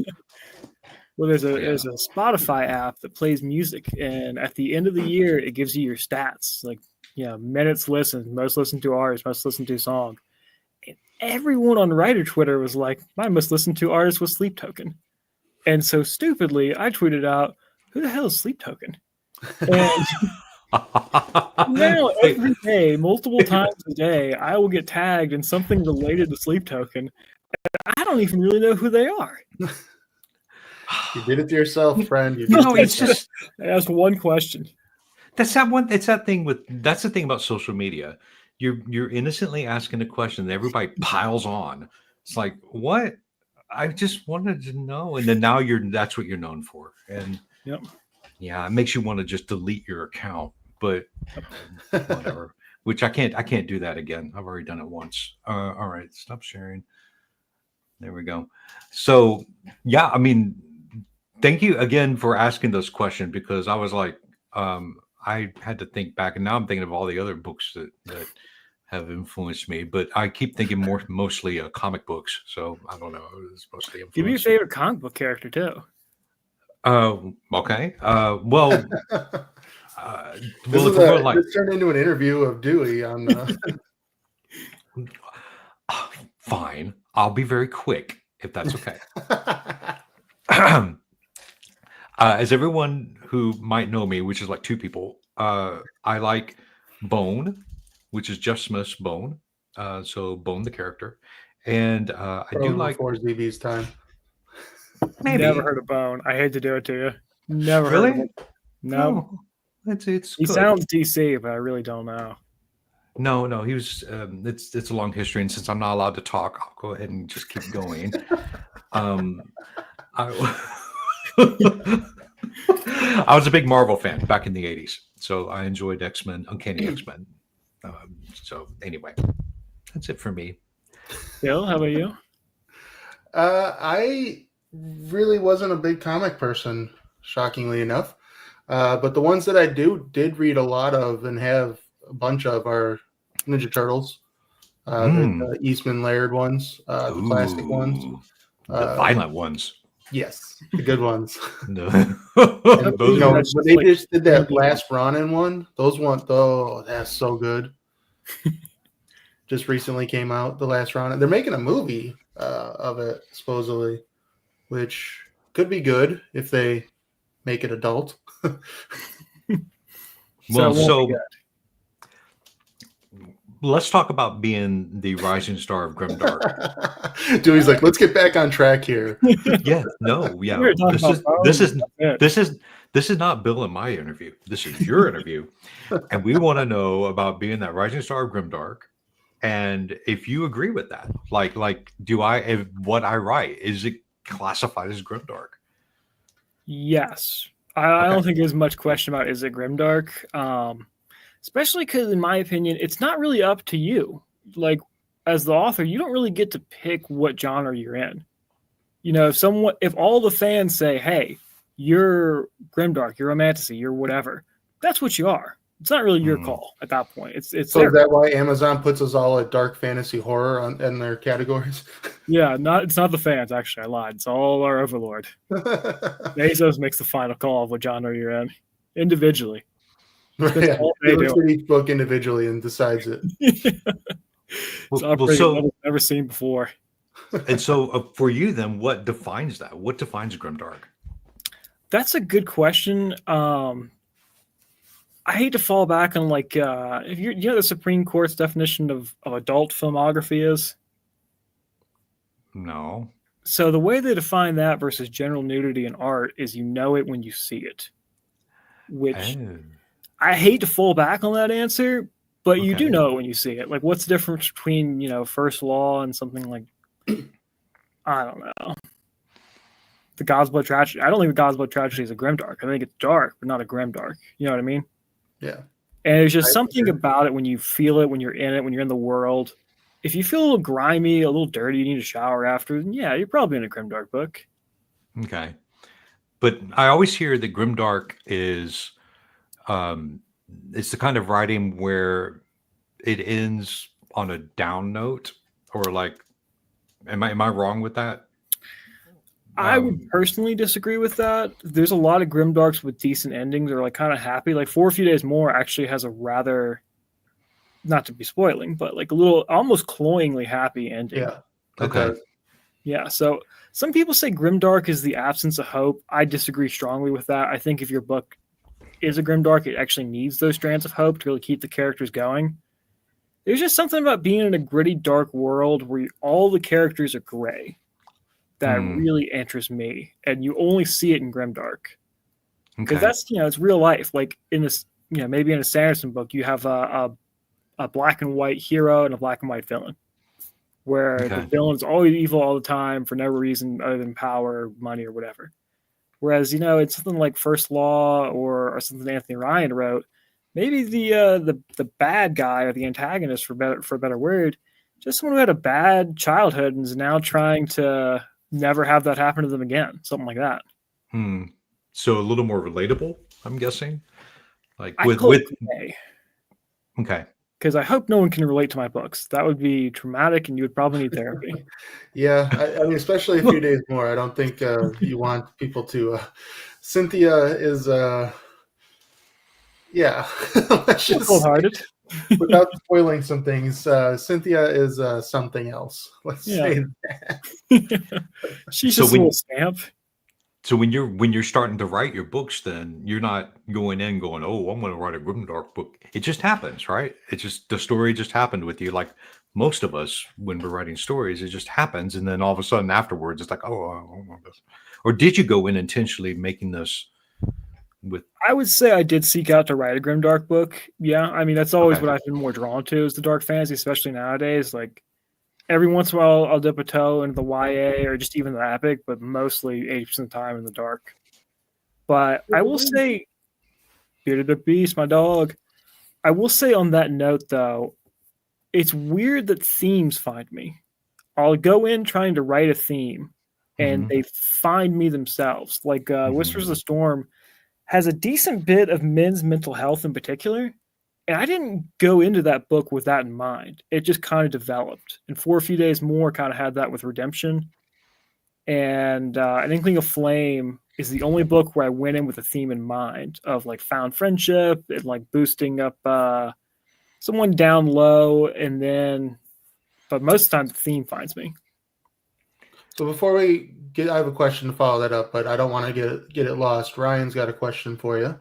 [SPEAKER 3] Well, there's a Spotify app that plays music, and at the end of the year, it gives you your stats, like minutes listened, most listened to artist, most listened to song. And everyone on Writer Twitter was like, "My most listened to artist was Sleep Token," and so stupidly, I tweeted out, "Who the hell is Sleep Token?" And now every day, multiple times a day, I will get tagged in something related to Sleep Token. I don't even really know who they are.
[SPEAKER 1] You did it to yourself, friend.
[SPEAKER 2] It's just
[SPEAKER 3] I asked one question.
[SPEAKER 2] That's the thing about social media. You're innocently asking a question and everybody piles on. It's like, what? I just wanted to know. And then now that's what you're known for. And yeah, it makes you want to just delete your account, but whatever. Which I can't do that again. I've already done it once. All right, stop sharing. There we go. So yeah, I mean, thank you again for asking those questions, because I was like, I had to think back, and now I'm thinking of all the other books that have influenced me. But I keep thinking mostly comic books. So I don't know. It's mostly influenced.
[SPEAKER 3] Give me your favorite comic book character too.
[SPEAKER 2] Okay. Well.
[SPEAKER 1] This turned into an interview of Dewey on.
[SPEAKER 2] Fine, I'll be very quick if that's okay. As everyone who might know me, which is like 2 people, I like Bone, which is Jeff Smith's Bone. So Bone the character, and I do like
[SPEAKER 1] before ZB's time.
[SPEAKER 2] Maybe.
[SPEAKER 3] Never heard of Bone. I hate to do it to you. Never
[SPEAKER 2] really?
[SPEAKER 3] heard of it. No.
[SPEAKER 2] It's
[SPEAKER 3] He
[SPEAKER 2] good.
[SPEAKER 3] sounds DC, but I really don't know.
[SPEAKER 2] No, he was. It's a long history, and since I'm not allowed to talk, I'll go ahead and just keep going. I was a big Marvel fan back in the '80s, so I enjoyed X-Men, Uncanny X-Men. So anyway, that's it for me.
[SPEAKER 3] Bill, how about you?
[SPEAKER 1] I really wasn't a big comic person, shockingly enough. But the ones that I did read a lot of and have a bunch of are Ninja Turtles, the Eastman Laird ones, the classic ones.
[SPEAKER 2] The violent ones.
[SPEAKER 1] Yes, the good ones.
[SPEAKER 2] No.
[SPEAKER 1] And,
[SPEAKER 2] Those
[SPEAKER 1] when they just did that last Ronin one, those ones, oh, that's so good. Just recently came out, the last Ronin. They're making a movie of it, supposedly, which could be good if they make it adult.
[SPEAKER 2] So let's talk about being the rising star of Grimdark.
[SPEAKER 1] Dewey's like, let's get back on track here.
[SPEAKER 2] Yeah. This is not Bill and my interview. This is your interview, and we want to know about being that rising star of Grimdark, and if you agree with that. Like, what I write, is it classified as Grimdark?
[SPEAKER 3] Yes. I don't think there's much question about is it Grimdark. Especially because, in my opinion, it's not really up to you. Like, as the author, you don't really get to pick what genre you're in. If all the fans say, "Hey, you're Grimdark, you're Romantasy, you're whatever," that's what you are. It's not really your call at that point. It's
[SPEAKER 1] so is that why Amazon puts us all at dark fantasy horror in their categories?
[SPEAKER 3] Yeah, it's not the fans. Actually, I lied. It's all our overlord. Bezos makes the final call of what genre you're in individually.
[SPEAKER 1] Yeah, he looks at each book individually and decides it.
[SPEAKER 3] It's never seen before.
[SPEAKER 2] And so, for you, then, what defines that? What defines Grimdark?
[SPEAKER 3] That's a good question. I hate to fall back on if you know the Supreme Court's definition of adult filmography is.
[SPEAKER 2] No.
[SPEAKER 3] So the way they define that versus general nudity in art is you know it when you see it, which. Oh. I hate to fall back on that answer, but you do know it when you see it. Like, what's the difference between, First Law and something like, I don't know, the God's Blood Tragedy? I don't think the God's Blood Tragedy is a grimdark. I think it's dark, but not a grimdark. You know what I mean?
[SPEAKER 1] Yeah.
[SPEAKER 3] And there's just something about it when you feel it, when you're in it, when you're in the world. If you feel a little grimy, a little dirty, you need a shower after, then yeah, you're probably in a grimdark book.
[SPEAKER 2] Okay. But I always hear that grimdark is... it's the kind of writing where it ends on a down note, or like, am I wrong with that?
[SPEAKER 3] I would personally disagree with that. There's a lot of grimdarks with decent endings or like kind of happy. Like For a Few Days More actually has a rather, not to be spoiling, but like a little almost cloyingly happy ending.
[SPEAKER 1] Yeah.
[SPEAKER 2] Okay.
[SPEAKER 3] Yeah. So some people say grimdark is the absence of hope. I disagree strongly with that. I think if your book is a grimdark, it actually needs those strands of hope to really keep the characters going. There's just something about being in a gritty, dark world where all the characters are gray that really interests me, and you only see it in grimdark because that's it's real life. Like in this, maybe in a Sanderson book, you have a black and white hero and a black and white villain, where the villain's always evil all the time for no reason other than power, money, or whatever. Whereas, it's something like First Law or something Anthony Ryan wrote, maybe the bad guy or the antagonist, for a better word, just someone who had a bad childhood and is now trying to never have that happen to them again. Something like that.
[SPEAKER 2] So a little more relatable, I'm guessing? Like Okay.
[SPEAKER 3] Because I hope no one can relate to my books. That would be traumatic, and you would probably need therapy.
[SPEAKER 1] Yeah, I mean, especially A Few Days More. I don't think you want people to. Cynthia is, yeah. Let's just
[SPEAKER 3] cold-hearted.
[SPEAKER 1] Without spoiling some things, Cynthia is something else. Let's say that.
[SPEAKER 3] She's just a little stamp.
[SPEAKER 2] So when you're starting to write your books, then you're not going in going, "Oh, I'm going to write a grimdark book." It just happens, right? It just, the story just happened with you. Like most of us, when we're writing stories, it just happens, and then all of a sudden afterwards, it's like, "Oh, I want this." Or did you go in intentionally making this? I
[SPEAKER 3] would say I did seek out to write a grimdark book. Yeah, I mean that's always what I've been more drawn to is the dark fantasy, especially nowadays. Like every once in a while, I'll dip a toe into the YA or just even the epic, but mostly 80% of the time in the dark. But I will say, Bearded Beast, my dog. I will say on that note, though, it's weird that themes find me. I'll go in trying to write a theme, and they find me themselves. Like Whispers of the Storm has a decent bit of men's mental health in particular. And I didn't go into that book with that in mind. It just kind of developed. And For a Few Days More kind of had that with redemption. And An Inkling of Flame is the only book where I went in with a theme in mind of like found friendship and like boosting up someone down low. And then, but most of the time the theme finds me.
[SPEAKER 1] So before we get, I have a question to follow that up, but I don't want to get it lost. Ryan's got a question for you.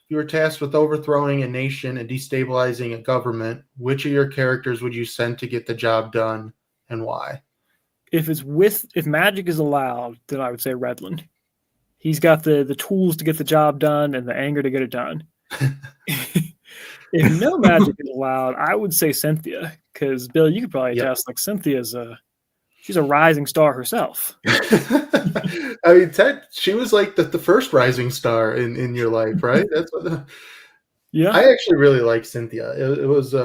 [SPEAKER 1] You were tasked with overthrowing a nation and destabilizing a government. Which of your characters would you send to get the job done, and why?
[SPEAKER 3] If magic is allowed, then I would say Redland. He's got the tools to get the job done and the anger to get it done. If no magic is allowed, I would say Cynthia, because Bill, you could probably attest, like Cynthia's she's a rising star herself.
[SPEAKER 1] I mean, she was like the first rising star in your life, right? That's what. Yeah, I actually really like Cynthia. It was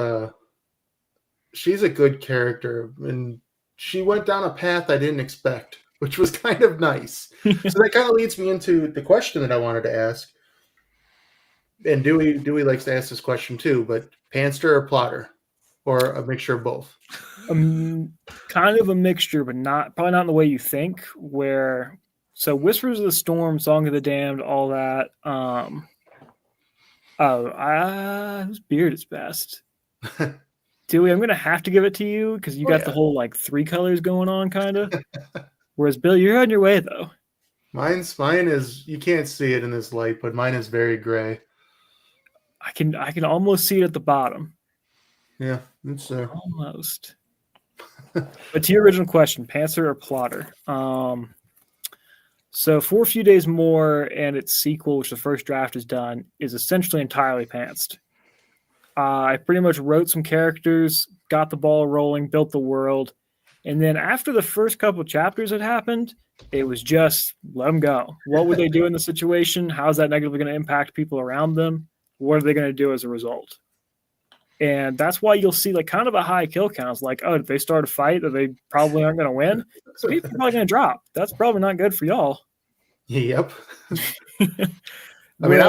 [SPEAKER 1] she's a good character, and she went down a path I didn't expect, which was kind of nice. So that kind of leads me into the question that I wanted to ask. And Dewey likes to ask this question too, but Pantster or Plotter, or a mixture of both?
[SPEAKER 3] Kind of a mixture, but probably not in the way you think. So Whispers of the Storm, Song of the Damned, all that. Whose beard is best? Dewey, I'm gonna have to give it to you because you got the whole like 3 colors going on, kind of. Whereas Bill, you're on your way though.
[SPEAKER 1] Mine is, you can't see it in this light, but mine is very gray.
[SPEAKER 3] I can almost see it at the bottom.
[SPEAKER 1] Yeah, it's
[SPEAKER 3] almost. But to your original question, Pantser or Plotter? So For a Few Days More and its sequel, which the first draft is done, is essentially entirely pantsed. I pretty much wrote some characters, got the ball rolling, built the world, and then after the first couple chapters had happened, it was just let them go. What would they do in the situation? How is that negatively going to impact people around them? What are they going to do as a result? And that's why you'll see like kind of a high kill count. It's like, oh, if they start a fight that they probably aren't going to win, so people are probably going to drop. That's probably not good for y'all.
[SPEAKER 1] Yep. I mean,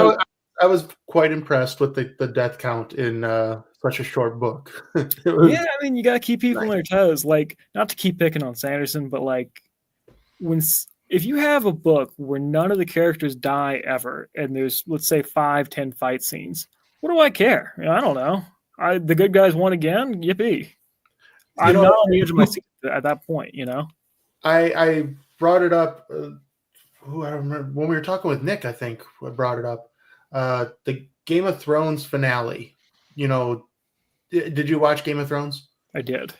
[SPEAKER 1] I was quite impressed with the death count in such a short book.
[SPEAKER 3] Yeah, I mean, you got to keep people on their toes. Like, not to keep picking on Sanderson, but like if you have a book where none of the characters die ever, and there's, let's say, 5-10 fight scenes, what do I care? I don't know. The good guys won again. Yippee! I'm not on the edge of my seat at that point.
[SPEAKER 1] I brought it up. I don't remember when we were talking with Nick. I think I brought it up. The Game of Thrones finale. Did you watch Game of Thrones?
[SPEAKER 3] I did.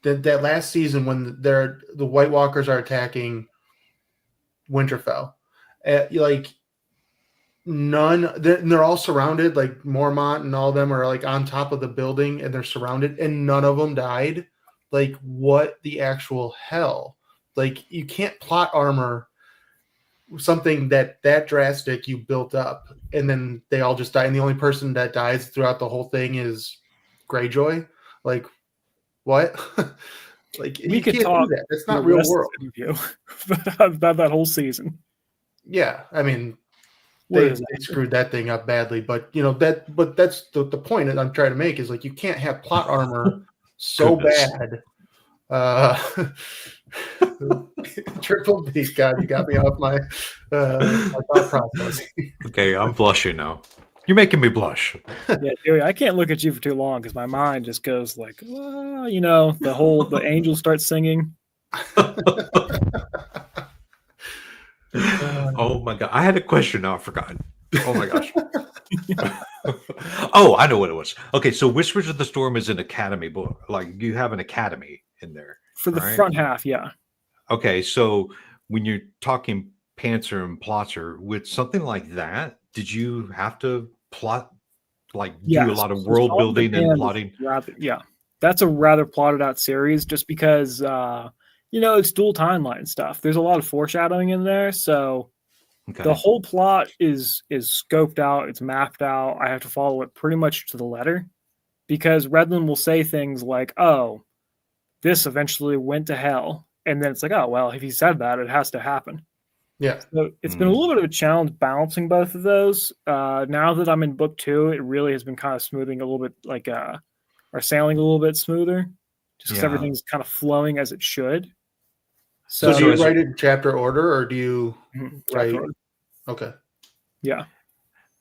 [SPEAKER 1] That last season when the White Walkers are attacking Winterfell, they're all surrounded, like Mormont and all of them are like on top of the building and they're surrounded and none of them died. Like, what the actual hell? Like, you can't plot armor something that drastic you built up and then they all just die, and the only person that dies throughout the whole thing is Greyjoy. Like, what? Like,
[SPEAKER 3] we could talk.
[SPEAKER 1] That. That's not real world.
[SPEAKER 3] About that whole season.
[SPEAKER 1] Yeah, I mean, they screwed that thing up badly, but but that's the point that I'm trying to make is like, you can't have plot armor so bad. Triple B, God, you got me off my thought process.
[SPEAKER 2] Okay, I'm blushing now. You're making me blush.
[SPEAKER 3] Yeah, Dewey, I can't look at you for too long because my mind just goes like, the angels start singing.
[SPEAKER 2] Oh my God, I had a question now. I've forgotten. Oh my gosh. Oh, I know what it was. Okay, so Whispers of the Storm is an academy book. Like, you have an academy in there
[SPEAKER 3] for the front half, yeah.
[SPEAKER 2] Okay, so when you're talking Pantser and Plotter with something like that, did you have to plot, do a lot of world building and plotting?
[SPEAKER 3] Yeah, that's a rather plotted out series, just because it's dual timeline stuff. There's a lot of foreshadowing in there, so the whole plot is scoped out, it's mapped out. I have to follow it pretty much to the letter, because Redland will say things like, "Oh, this eventually went to hell," and then it's like, oh well, if he said that, it has to happen.
[SPEAKER 1] Yeah.
[SPEAKER 3] So it's been a little bit of a challenge balancing both of those. Now that I'm in book 2, it really has been kind of smoothing a little bit, like or sailing a little bit smoother, just because everything's kind of flowing as it should.
[SPEAKER 1] So do you write it in chapter order, or do you write?
[SPEAKER 3] Order.
[SPEAKER 1] Okay.
[SPEAKER 3] Yeah.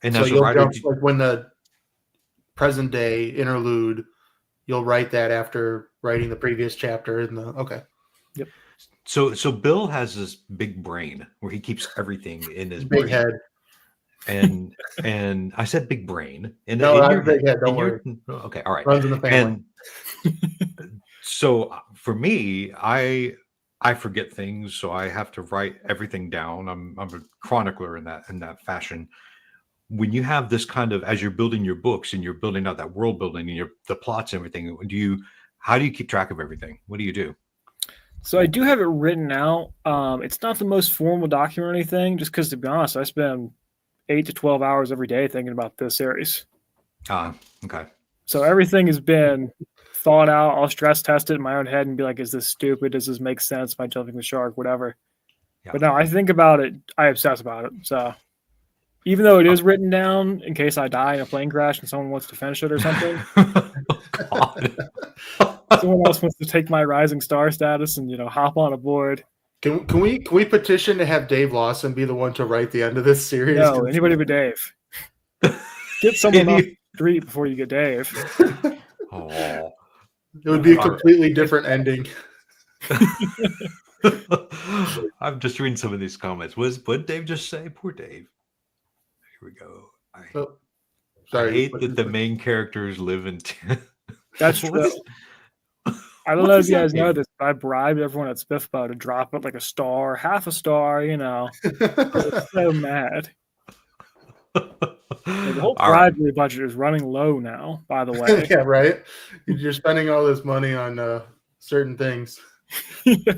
[SPEAKER 2] And
[SPEAKER 1] so
[SPEAKER 2] as a
[SPEAKER 1] you'll
[SPEAKER 2] writer,
[SPEAKER 1] jump, like when the present day interlude, you'll write that after writing the previous chapter in the okay.
[SPEAKER 3] Yep.
[SPEAKER 2] So Bill has this big brain where he keeps everything in his
[SPEAKER 1] big
[SPEAKER 2] brain.
[SPEAKER 1] head.
[SPEAKER 2] And I said big brain. And
[SPEAKER 1] no, I big head. Don't worry.
[SPEAKER 2] Okay, all right.
[SPEAKER 1] Runs in the family.
[SPEAKER 2] And so for me, I forget things, so I have to write everything down. I'm a chronicler in that fashion. When you have this kind of, as you're building your books and you're building out that world building and the plots and everything, how do you keep track of everything? What do you do?
[SPEAKER 3] So I do have it written out. It's not the most formal document or anything, just because, to be honest, I spend 8 to 12 hours every day thinking about this series.
[SPEAKER 2] Okay.
[SPEAKER 3] So everything has been thought out. I'll stress test it in my own head and be like, is this stupid? Does this make sense? Am I jumping the shark? Whatever. Yeah. But no, I think about it. I obsess about it. So even though it is written down in case I die in a plane crash and someone wants to finish it or something, someone else wants to take my rising star status and hop on a board.
[SPEAKER 1] Can we petition to have Dave Lawson be the one to write the end of this series?
[SPEAKER 3] No, anybody but Dave. Get someone off the street before you get Dave.
[SPEAKER 2] Oh,
[SPEAKER 1] it would be a completely different ending.
[SPEAKER 2] I'm just reading some of these comments. What did Dave just say? Poor Dave. Here we go. I hate that the main characters live in.
[SPEAKER 3] That's true. I don't know if you guys know this, but I bribed everyone at Spiffbo to drop it like a star, half a star, I was so mad. The whole bribery budget is running low now, by the way.
[SPEAKER 1] Yeah, right? You're spending all this money on certain things.
[SPEAKER 3] Yeah.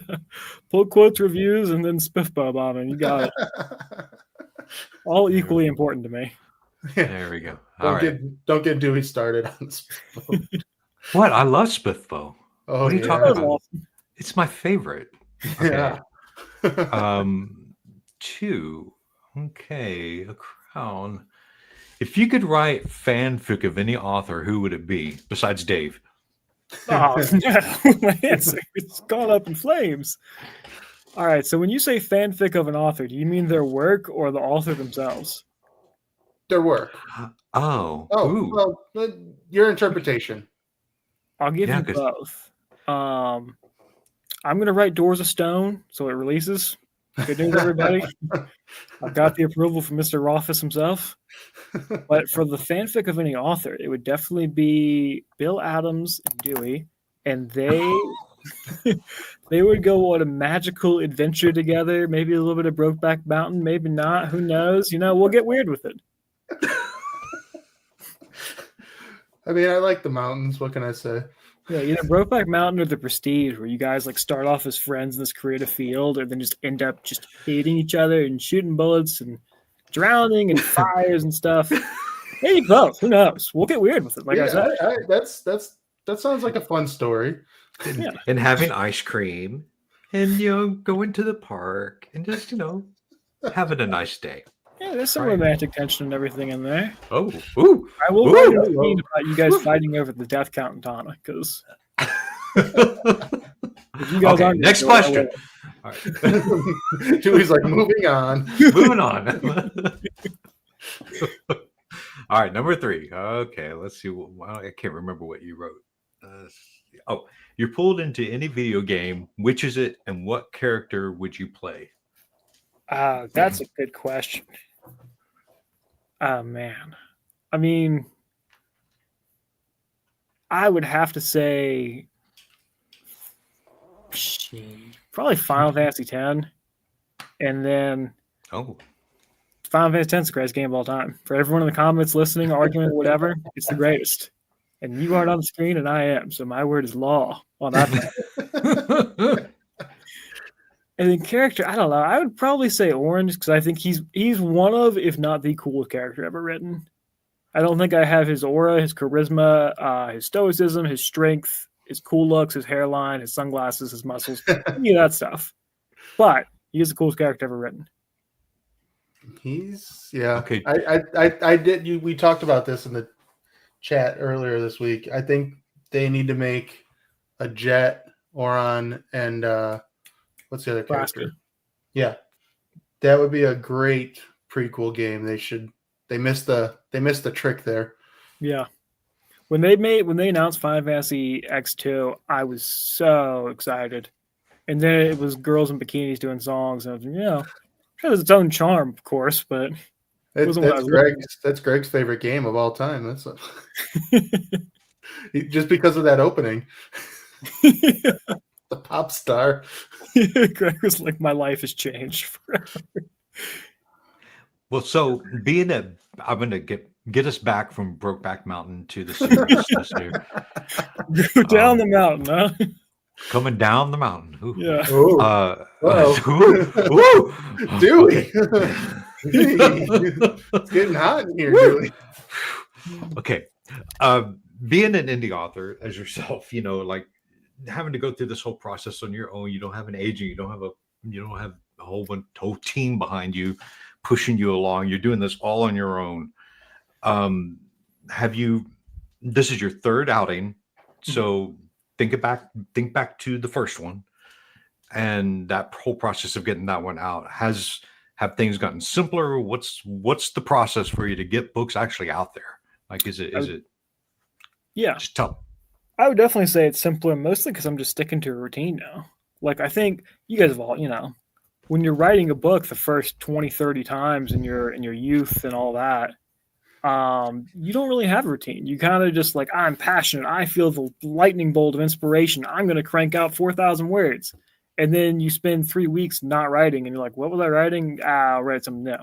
[SPEAKER 3] Pull quotes, reviews, and then Spiffbo bombing. You got it. All equally important to me.
[SPEAKER 2] Yeah. There we go.
[SPEAKER 1] Don't get Dewey started on Spiffbo.
[SPEAKER 2] What? I love Spiffbo.
[SPEAKER 1] Oh,
[SPEAKER 2] what are you talking about? Awesome. It's my favorite. Okay.
[SPEAKER 1] Yeah.
[SPEAKER 2] 2. Okay, a crown. If you could write fanfic of any author, who would it be besides Dave?
[SPEAKER 3] Oh, no. My answer, it's gone up in flames. All right, so when you say fanfic of an author, do you mean their work or the author themselves?
[SPEAKER 1] Their work.
[SPEAKER 2] Oh,
[SPEAKER 1] well, your interpretation.
[SPEAKER 3] I'll give you both. I'm going to write Doors of Stone, so it releases. Good news, everybody. I've got the approval from Mr. Rothfuss himself. But for the fanfic of any author, it would definitely be Bill Adams and Dewey, and they would go on a magical adventure together, maybe a little bit of Brokeback Mountain, maybe not, who knows? We'll get weird with it.
[SPEAKER 1] I mean, I like the mountains. What can I say?
[SPEAKER 3] Yeah, either Brokeback Mountain or The Prestige, where you guys start off as friends in this creative field, and then just end up just hating each other and shooting bullets and drowning and fires and stuff. Maybe both. Who knows? We'll get weird with it. I said,
[SPEAKER 1] that sounds like a fun story.
[SPEAKER 2] And having ice cream, and going to the park, and just having a nice day.
[SPEAKER 3] Yeah, there's some romantic tension and everything in there.
[SPEAKER 2] Oh, ooh.
[SPEAKER 3] I will write a scene about you guys fighting over the death count in Tana, because you guys aren't.
[SPEAKER 2] Next question.
[SPEAKER 1] All right. Dewey's moving on.
[SPEAKER 2] Moving on. All right, number 3. Okay, let's see. I can't remember what you wrote. You're pulled into any video game. Which is it, and what character would you play?
[SPEAKER 3] That's a good question. Oh, man. I mean, I would have to say probably Final Fantasy X. And then Final Fantasy X is the greatest game of all time. For everyone in the comments listening, arguing, whatever, it's the greatest. And you aren't on the screen, and I am. So my word is law on that. And then character, I don't know. I would probably say Orange, because I think he's one of, if not the coolest character ever written. I don't think I have his aura, his charisma, his stoicism, his strength, his cool looks, his hairline, his sunglasses, his muscles, any of that stuff. But he is the coolest character ever written.
[SPEAKER 1] He's
[SPEAKER 2] Okay.
[SPEAKER 1] I did. We talked about this in the chat earlier this week. I think they need to make a Jet, Oron, and what's the other character?
[SPEAKER 3] Nebraska.
[SPEAKER 1] Yeah, that would be a great prequel game. They missed the trick there.
[SPEAKER 3] Yeah. When they announced Final Fantasy X2, I was so excited. And then it was girls in bikinis doing songs, and it has its own charm, of course, but
[SPEAKER 1] that's Greg's favorite game of all time. That's just because of that opening. The pop star.
[SPEAKER 3] Greg was like, my life has changed forever.
[SPEAKER 2] Well, so being that I'm going to get us back from Brokeback Mountain to the seriousness here.
[SPEAKER 3] Go down the mountain, huh?
[SPEAKER 2] Coming down the mountain. Ooh.
[SPEAKER 3] Yeah.
[SPEAKER 1] Dewey. It's getting hot in here, Dewey.
[SPEAKER 2] Okay. Being an indie author as yourself, like having to go through this whole process on your own. You don't have an agent. You don't have a whole team behind you pushing you along. You're doing this all on your own. This is your third outing. So think back to the first one and that whole process of getting that one out. Have things gotten simpler? What's the process for you to get books actually out there? Like, is it
[SPEAKER 3] yeah,
[SPEAKER 2] just tough?
[SPEAKER 3] I would definitely say it's simpler, mostly because I'm just sticking to a routine now. Like, I think you guys have all, when you're writing a book the first 20, 30 times in your youth and all that, you don't really have a routine. You kind of just like, I'm passionate. I feel the lightning bolt of inspiration. I'm going to crank out 4,000 words. And then you spend 3 weeks not writing and you're like, what was I writing? I'll write something new.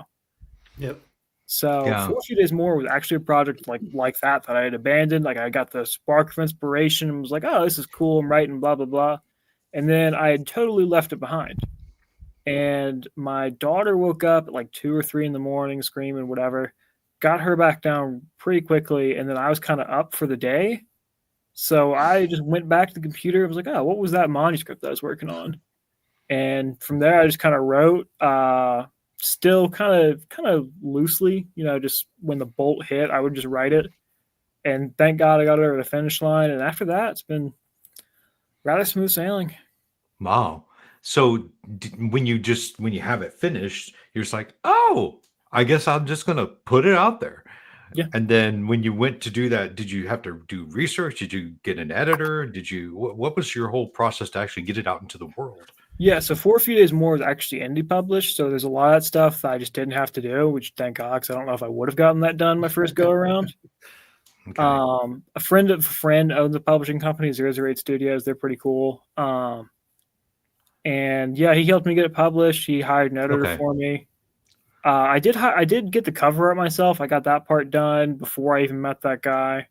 [SPEAKER 1] Yep.
[SPEAKER 3] So For a Few Days More was actually a project like that I had abandoned. Like, I got the spark of inspiration and was like, oh, this is cool. I'm writing blah, blah, blah. And then I had totally left it behind. And my daughter woke up at like 2 or 3 in the morning screaming, whatever, got her back down pretty quickly. And then I was kind of up for the day. So I just went back to the computer. I was like, oh, what was that manuscript that I was working on? And from there, I just kind of wrote, still kind of loosely, just when the bolt hit, I would just write it. And thank God I got it over the finish line. And after that, it's been rather smooth sailing.
[SPEAKER 2] Wow. So when you have it finished, you're just like, oh, I guess I'm just going to put it out there.
[SPEAKER 3] Yeah.
[SPEAKER 2] And then when you went to do that, did you have to do research? Did you get an editor? What was your whole process to actually get it out into the world?
[SPEAKER 3] Yeah, so For a Few Days More is actually indie published, so there's a lot of that stuff that I just didn't have to do, which thank God, because I don't know if I would have gotten that done my first go around.
[SPEAKER 2] Okay.
[SPEAKER 3] A friend of a friend owns a publishing company, 008 Studios. They're pretty cool. And yeah, he helped me get it published. He hired an editor for me. I did get the cover art myself. I got that part done before I even met that guy.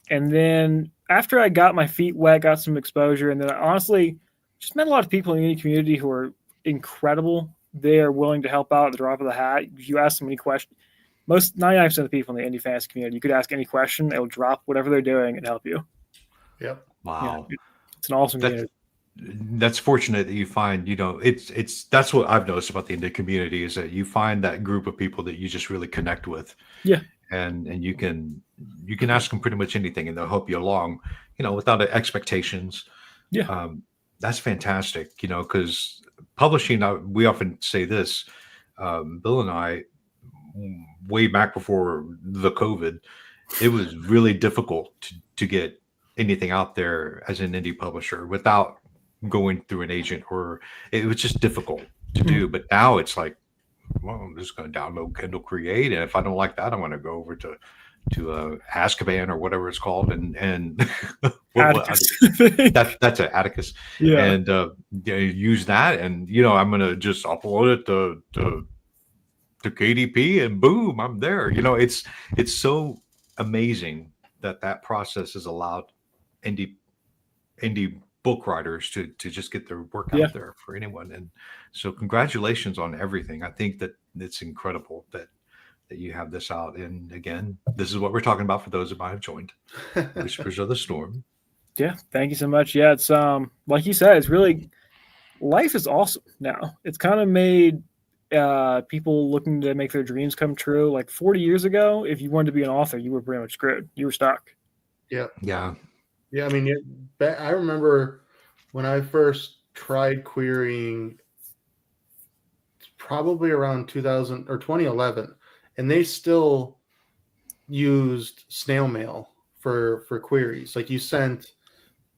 [SPEAKER 3] And then after I got my feet wet, got some exposure, and then I honestly just met a lot of people in the community who are incredible. They are willing to help out at the drop of the hat. If you ask them any question, 99% of the people in the indie fantasy community, you could ask any question, they'll drop whatever they're doing and help you.
[SPEAKER 1] Yep.
[SPEAKER 2] Wow.
[SPEAKER 3] Yeah, it's an awesome community.
[SPEAKER 2] That's fortunate that you find, that's what I've noticed about the indie community is that you find that group of people that you just really connect with.
[SPEAKER 3] Yeah.
[SPEAKER 2] And you can ask them pretty much anything and they'll help you along, without expectations.
[SPEAKER 3] Yeah.
[SPEAKER 2] That's fantastic, because publishing, we often say this, Bill and I, way back before the COVID, it was really difficult to get anything out there as an indie publisher without going through an agent, or it was just difficult to do. But now it's like, well, I'm just going to download Kindle Create, and if I don't like that, I'm going to go over to Azkaban or whatever it's called, and that's an Atticus,
[SPEAKER 3] yeah,
[SPEAKER 2] and use that, and I'm going to just upload it to KDP, and boom, I'm there. It's so amazing that process has allowed indie book writers to just get their work out there for anyone. And so congratulations on everything. I think that it's incredible that you have this out. And again, this is what we're talking about for those that might have joined. Whispers of the Storm.
[SPEAKER 3] Yeah, thank you so much. Yeah, it's like you said, it's really life is awesome now. It's kind of made people looking to make their dreams come true. Like 40 years ago, if you wanted to be an author, you were pretty much screwed. You were stuck.
[SPEAKER 1] Yeah.
[SPEAKER 2] Yeah.
[SPEAKER 1] Yeah. I mean, I remember when I first tried querying, probably around 2000 or 2011, and they still used snail mail for queries. Like you sent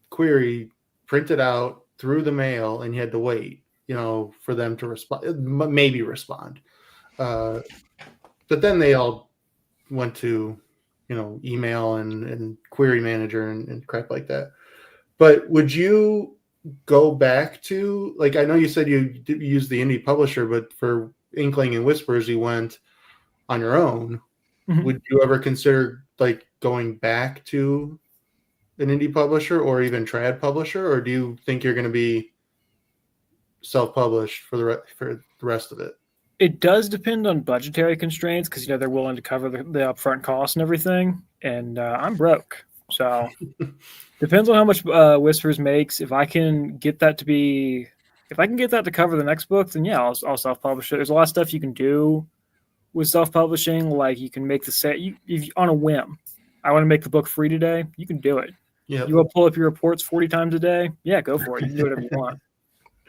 [SPEAKER 1] query printed out through the mail, and you had to wait, for them to respond, maybe respond. But then they all went to, email and query manager and crap like that. But would you go back to, like, I know you said you used the indie publisher, but for Inkling and Whispers, you went on your own.
[SPEAKER 3] Mhm.
[SPEAKER 1] Would you ever consider like going back to an indie publisher or even trad publisher, or do you think you're going to be self-published for the rest of it?
[SPEAKER 3] It does depend on budgetary constraints because they're willing to cover the upfront costs and everything, and I'm broke, so depends on how much Whispers makes. If I can get that to cover the next book, then yeah, I'll self-publish it. There's a lot of stuff you can do with self-publishing, like you can make the set if on a whim. I want to make the book free today. You can do it.
[SPEAKER 1] Yeah.
[SPEAKER 3] You want to pull up your reports 40 times a day? Yeah, go for it. You can do whatever you want.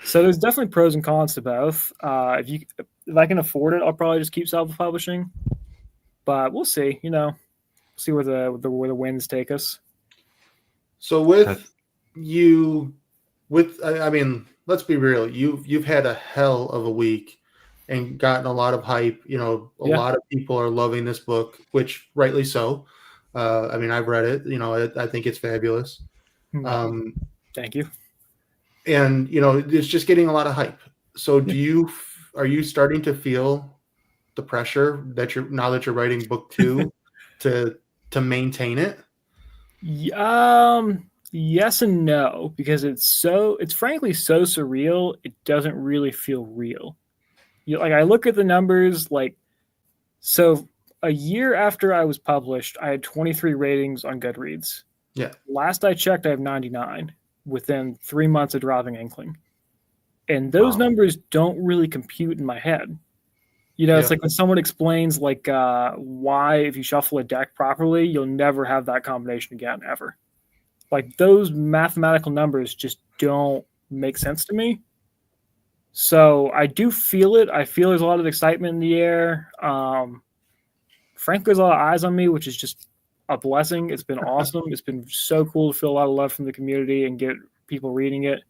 [SPEAKER 3] So there's definitely pros and cons to both. If I can afford it, I'll probably just keep self-publishing. But we'll see. See where the winds take us.
[SPEAKER 1] So with you, I mean, let's be real. You've had a hell of a week and gotten a lot of hype. A lot of people are loving this book, which rightly so. I mean, I've read it. I think it's fabulous.
[SPEAKER 3] Thank you.
[SPEAKER 1] And it's just getting a lot of hype. So are you starting to feel the pressure that now that you're writing book 2 to maintain it?
[SPEAKER 3] Yes and no, because it's frankly so surreal, it doesn't really feel real. I look at the numbers, so a year after I was published, I had 23 ratings on Goodreads.
[SPEAKER 1] Yeah.
[SPEAKER 3] Last I checked, I have 99 within 3 months of dropping Inkling. And those numbers don't really compute in my head. It's like when someone explains why if you shuffle a deck properly, you'll never have that combination again, ever. Like those mathematical numbers just don't make sense to me. So I do feel it. I feel there's a lot of excitement in the air. Frankly, there's a lot of eyes on me, which is just a blessing. It's been awesome. It's been so cool to feel a lot of love from the community and get people reading it.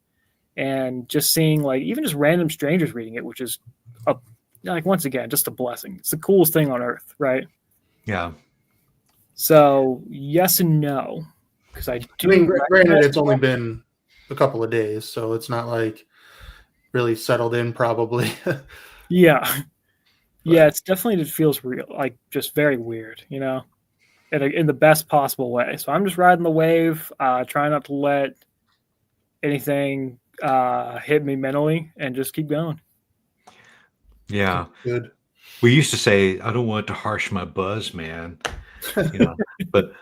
[SPEAKER 3] And just seeing even just random strangers reading it, which is once again, just a blessing. It's the coolest thing on earth, right?
[SPEAKER 2] Yeah.
[SPEAKER 3] So yes and no, because I
[SPEAKER 1] mean, granted, it's only been a couple of days, so it's not like really settled in, probably.
[SPEAKER 3] Yeah, it's definitely, it feels real, just very weird, in the best possible way. So I'm just riding the wave, trying not to let anything hit me mentally, and just keep going.
[SPEAKER 2] Yeah.
[SPEAKER 1] Good.
[SPEAKER 2] We used to say, I don't want it to harsh my buzz, man. But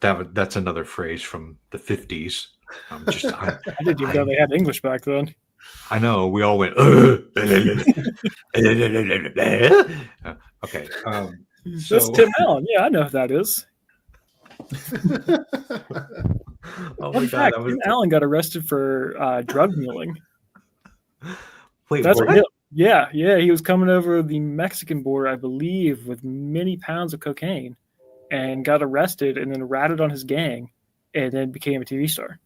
[SPEAKER 2] that's another phrase from the 50s. I
[SPEAKER 3] didn't even know they had English back then.
[SPEAKER 2] I know. We all went, okay.
[SPEAKER 3] That's Tim Allen. Yeah, I know who that is.
[SPEAKER 2] Oh my God,
[SPEAKER 3] Tim Allen got arrested for drug muling.
[SPEAKER 2] Wait,
[SPEAKER 3] that's
[SPEAKER 2] what?
[SPEAKER 3] real. Yeah. He was coming over the Mexican border, I believe, with many pounds of cocaine, and got arrested, and then ratted on his gang, and then became a TV star.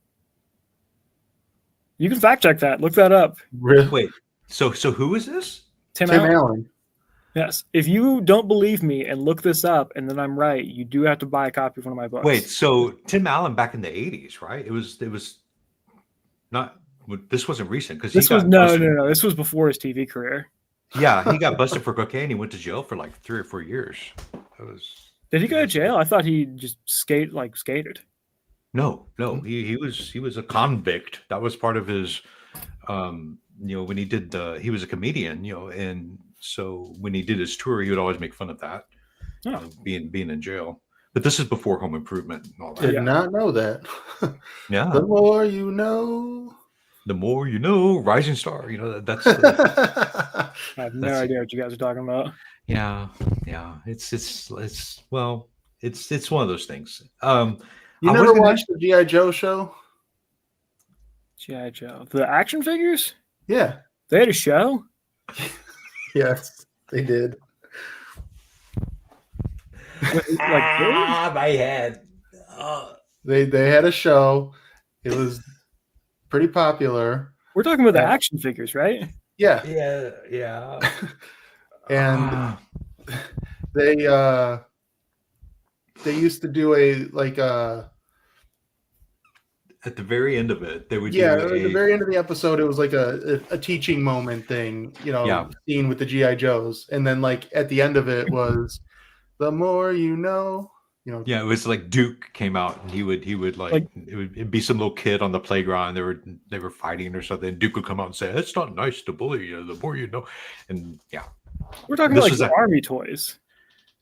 [SPEAKER 3] You can fact check that. Look that up.
[SPEAKER 1] Really?
[SPEAKER 2] Wait. So who is this?
[SPEAKER 3] Tim Allen. Yes. If you don't believe me and look this up, and then I'm right, you do have to buy a copy of one of my books.
[SPEAKER 2] Wait. So Tim Allen back in the 80s, right? It was not. This wasn't recent because
[SPEAKER 3] this was no. This was before his TV career.
[SPEAKER 2] Yeah, he got busted for cocaine. He went to jail for 3 or 4 years.
[SPEAKER 3] Did he go to jail? I thought he just skated.
[SPEAKER 2] No. He was a convict. That was part of his. When he did he was a comedian. And so when he did his tour, he would always make fun of that. Being in jail. But this is before Home Improvement and all that.
[SPEAKER 1] Did not know that.
[SPEAKER 2] Yeah.
[SPEAKER 1] The more you know.
[SPEAKER 2] The more you know, rising star. That's
[SPEAKER 3] I have no
[SPEAKER 2] That's-
[SPEAKER 3] idea what you guys are talking about.
[SPEAKER 2] yeah. It's well, it's one of those things.
[SPEAKER 1] You
[SPEAKER 2] I was
[SPEAKER 1] never
[SPEAKER 2] gonna
[SPEAKER 1] watched the G.I. Joe show?
[SPEAKER 3] G.I. Joe. The action figures?
[SPEAKER 1] Yeah.
[SPEAKER 3] They had a show?
[SPEAKER 1] Yes, they did.
[SPEAKER 2] my head.
[SPEAKER 1] They had a show. It was pretty popular.
[SPEAKER 3] We're talking about the
[SPEAKER 1] Yeah.
[SPEAKER 3] action figures, right?
[SPEAKER 1] Yeah.
[SPEAKER 2] Yeah.
[SPEAKER 1] And they used to do
[SPEAKER 2] at the very end of it, they would
[SPEAKER 1] at
[SPEAKER 2] do
[SPEAKER 1] the very end of the episode, it was like a teaching moment thing, scene with the G.I. Joes. And then like at the end of it was the more you know.
[SPEAKER 2] Yeah, it was like Duke came out and he would it'd be some little kid on the playground. They were fighting or something. And Duke would come out and say, "It's not nice to bully you. The more you know." And yeah,
[SPEAKER 3] we're talking about like army toys.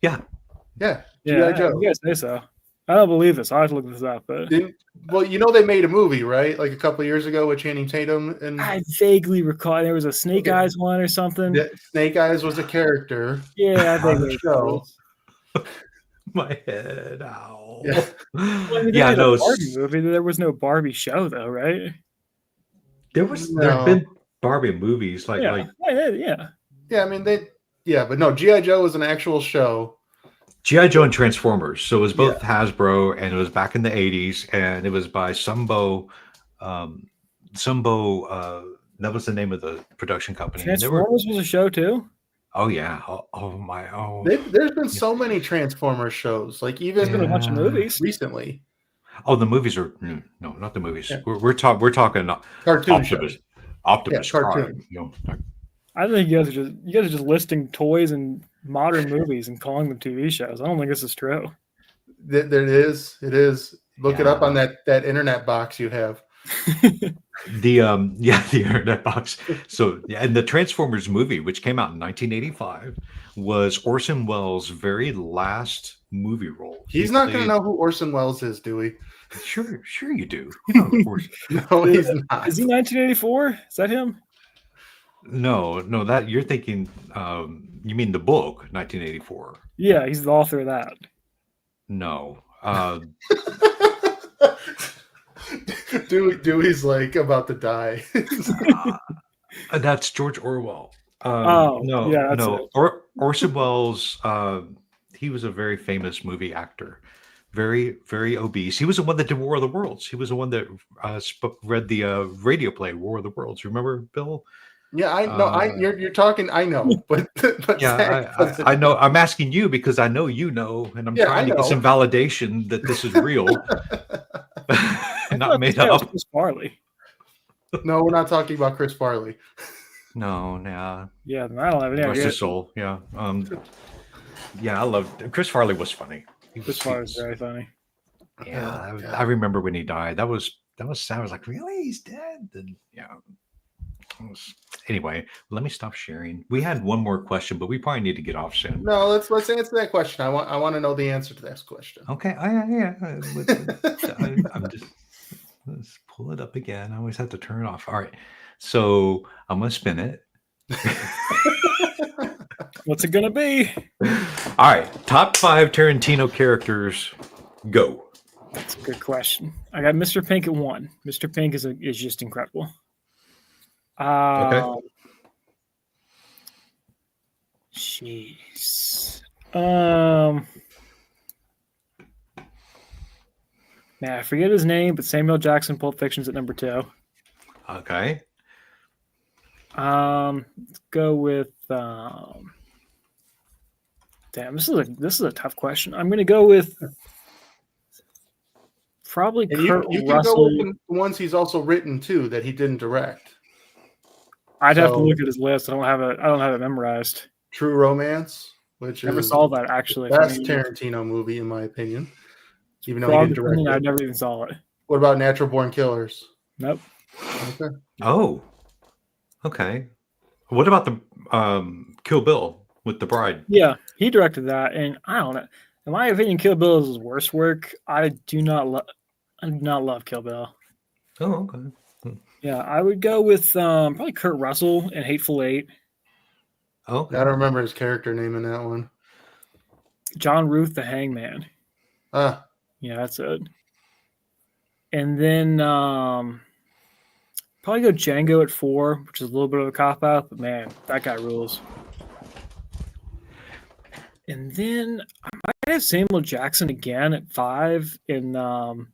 [SPEAKER 2] Yeah.
[SPEAKER 1] G.I. Joe.
[SPEAKER 3] You guys say so. I don't believe this. I have to look this up. But
[SPEAKER 1] they made a movie, right? Like a couple of years ago with Channing Tatum, and
[SPEAKER 3] I vaguely recall there was a Snake Eyes one or something.
[SPEAKER 1] Snake Eyes was a character.
[SPEAKER 3] Yeah, I think
[SPEAKER 1] on the show.
[SPEAKER 2] My head, ow.
[SPEAKER 1] Yeah.
[SPEAKER 3] Well, Barbie movie. There was no Barbie show though, right?
[SPEAKER 2] There have been Barbie movies
[SPEAKER 3] yeah.
[SPEAKER 1] I mean but no, G.I. Joe was an actual show.
[SPEAKER 2] G.I. Joe and Transformers. So it was both Hasbro, and it was back in the 80s, and it was by Sumbo. That was the name of the production company.
[SPEAKER 3] Transformers was a show too?
[SPEAKER 2] Oh yeah.
[SPEAKER 1] There's been so many Transformers shows. Like even
[SPEAKER 3] been a bunch of movies
[SPEAKER 1] recently.
[SPEAKER 2] Oh, the movies are no, not the movies. Yeah. We're talking
[SPEAKER 1] cartoon
[SPEAKER 2] Optimus
[SPEAKER 1] cartoon.
[SPEAKER 3] I think you guys are just listing toys and modern movies and calling them TV shows. I don't think this is true.
[SPEAKER 1] It is. Look it up on that internet box you have.
[SPEAKER 2] The internet box. So and the Transformers movie, which came out in 1985, was Orson Welles' very last movie role.
[SPEAKER 1] He's not going to know who Orson Welles is, Dewey.
[SPEAKER 2] Sure you do. You know Orson.
[SPEAKER 1] No, he's not.
[SPEAKER 3] Is he 1984? Is that him?
[SPEAKER 2] No, that you're thinking. You mean the book, 1984?
[SPEAKER 3] Yeah, he's the author of that.
[SPEAKER 2] No.
[SPEAKER 1] Dewey's like about to die.
[SPEAKER 2] That's George Orwell. Orson Welles. He was a very famous movie actor, very, very obese. He was the one that did War of the Worlds. He was the one that read the radio play War of the Worlds. Remember, Bill?
[SPEAKER 1] Yeah, I know. You're talking. I know, but
[SPEAKER 2] yeah, I know. I'm asking you because I know you know, and I'm trying to get some validation that this is real. Not made up.
[SPEAKER 3] Chris Farley.
[SPEAKER 1] No, we're not talking about Chris Farley.
[SPEAKER 2] No, yeah.
[SPEAKER 3] Yeah, I don't have any idea.
[SPEAKER 2] Rest his soul. Yeah. I loved Chris Farley was funny.
[SPEAKER 3] Chris Farley was very funny.
[SPEAKER 2] Yeah, I remember when he died. That was sad. I was like, really? He's dead? And yeah. Anyway, let me stop sharing. We had one more question, but we probably need to get off soon.
[SPEAKER 1] No, let's answer that question. I want to know the answer to this question.
[SPEAKER 2] Okay. I'm just let's pull it up again. I always have to turn it off. All right. So I'm gonna spin it.
[SPEAKER 3] What's it gonna be?
[SPEAKER 2] All right. Top 5 Tarantino characters. Go.
[SPEAKER 3] That's a good question. I got Mr. Pink at 1. Mr. Pink is just incredible.
[SPEAKER 2] Okay.
[SPEAKER 3] Jeez. Man, I forget his name, but Samuel Jackson, Pulp Fiction's at number 2.
[SPEAKER 2] Okay.
[SPEAKER 3] Let's go with. Damn, this is a tough question. I'm going to go with probably Kurt
[SPEAKER 1] you can
[SPEAKER 3] Russell.
[SPEAKER 1] go with the ones he's also written too that he didn't direct.
[SPEAKER 3] I'd have to look at his list. I don't have it memorized.
[SPEAKER 1] True Romance, which
[SPEAKER 3] never saw that actually.
[SPEAKER 1] Best Tarantino movie in my opinion. Even though he didn't direct it.
[SPEAKER 3] I never even saw it.
[SPEAKER 1] What about Natural Born Killers?
[SPEAKER 3] Nope.
[SPEAKER 1] Okay.
[SPEAKER 2] Oh. Okay. What about the Kill Bill with the bride?
[SPEAKER 3] Yeah, he directed that, and I don't know. In my opinion, Kill Bill is his worst work. I do not love. I do not love Kill Bill.
[SPEAKER 2] Oh, okay.
[SPEAKER 3] Yeah, I would go with probably Kurt Russell in Hateful Eight.
[SPEAKER 2] Oh,
[SPEAKER 1] I don't remember his character name in that one.
[SPEAKER 3] John Ruth the Hangman.
[SPEAKER 1] Ah,
[SPEAKER 3] Yeah, that's it. And then probably go Django at 4, which is a little bit of a cop out, but man, that guy rules. And then I might have Samuel Jackson again at 5 in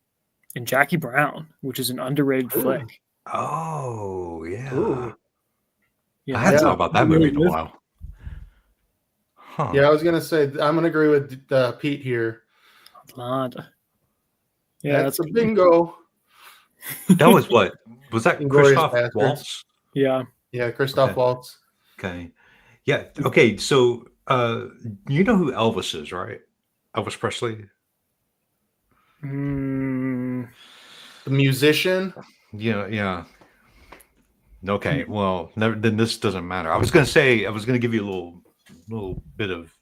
[SPEAKER 3] Jackie Brown, which is an underrated flick.
[SPEAKER 2] oh, yeah.
[SPEAKER 1] ooh.
[SPEAKER 3] Yeah,
[SPEAKER 2] I hadn't thought about that movie in a
[SPEAKER 3] with-
[SPEAKER 2] while. Huh.
[SPEAKER 1] Yeah, I was gonna say I'm gonna agree with Pete here.
[SPEAKER 3] Atlanta. Yeah,
[SPEAKER 1] that's a bingo.
[SPEAKER 2] That was what? Was that
[SPEAKER 1] Inglourious
[SPEAKER 2] Christoph
[SPEAKER 1] Bastards.
[SPEAKER 2] Waltz?
[SPEAKER 3] yeah.
[SPEAKER 1] Yeah, Christoph
[SPEAKER 2] Okay.
[SPEAKER 1] Waltz.
[SPEAKER 2] Okay. Yeah. Okay. So, you know who Elvis is, right? Elvis Presley.
[SPEAKER 3] Mm,
[SPEAKER 1] The musician.
[SPEAKER 2] Yeah. Yeah. Okay. Well, then this doesn't matter. I was going to give you a little bit of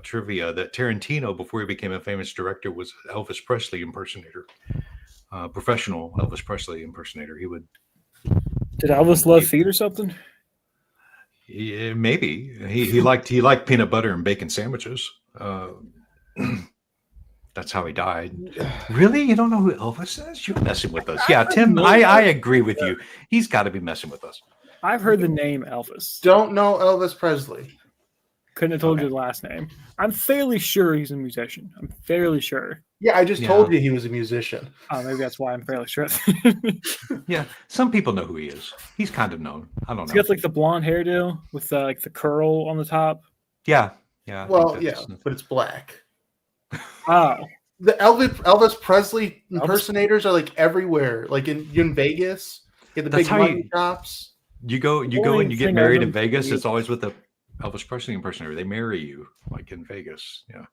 [SPEAKER 2] trivia that Tarantino, before he became a famous director, was Elvis Presley impersonator, professional Elvis Presley impersonator. He would.
[SPEAKER 3] did Elvis love feet or something?
[SPEAKER 2] Yeah, maybe he liked peanut butter and bacon sandwiches. That's how he died. Really? You don't know who Elvis is? You're messing with us. Yeah, Tim, I agree with you. He's got to be messing with us.
[SPEAKER 3] I've heard the name Elvis.
[SPEAKER 1] Don't know Elvis Presley.
[SPEAKER 3] Couldn't have told you the last name. I'm fairly sure he's a musician. I'm fairly sure.
[SPEAKER 1] Yeah, I just told you he was a musician.
[SPEAKER 3] Oh, maybe that's why I'm fairly sure.
[SPEAKER 2] Yeah, some people know who he is. He's kind of known. I don't
[SPEAKER 3] He
[SPEAKER 2] know.
[SPEAKER 3] got like the blonde hairdo with like the curl on the top.
[SPEAKER 2] Yeah, yeah. I
[SPEAKER 1] Well,
[SPEAKER 2] think
[SPEAKER 1] yeah,
[SPEAKER 2] that's-
[SPEAKER 1] but it's black.
[SPEAKER 3] Oh,
[SPEAKER 1] The Elvis Presley impersonators are like everywhere. Like in Vegas, get the
[SPEAKER 2] That's
[SPEAKER 1] big
[SPEAKER 2] how
[SPEAKER 1] money
[SPEAKER 2] you-
[SPEAKER 1] chops.
[SPEAKER 2] You go
[SPEAKER 3] only
[SPEAKER 2] and you get
[SPEAKER 3] thing I
[SPEAKER 2] married in
[SPEAKER 3] remember
[SPEAKER 2] Vegas.
[SPEAKER 3] from
[SPEAKER 2] It's always with the Elvis Presley impersonator. They marry you like in Vegas. Yeah.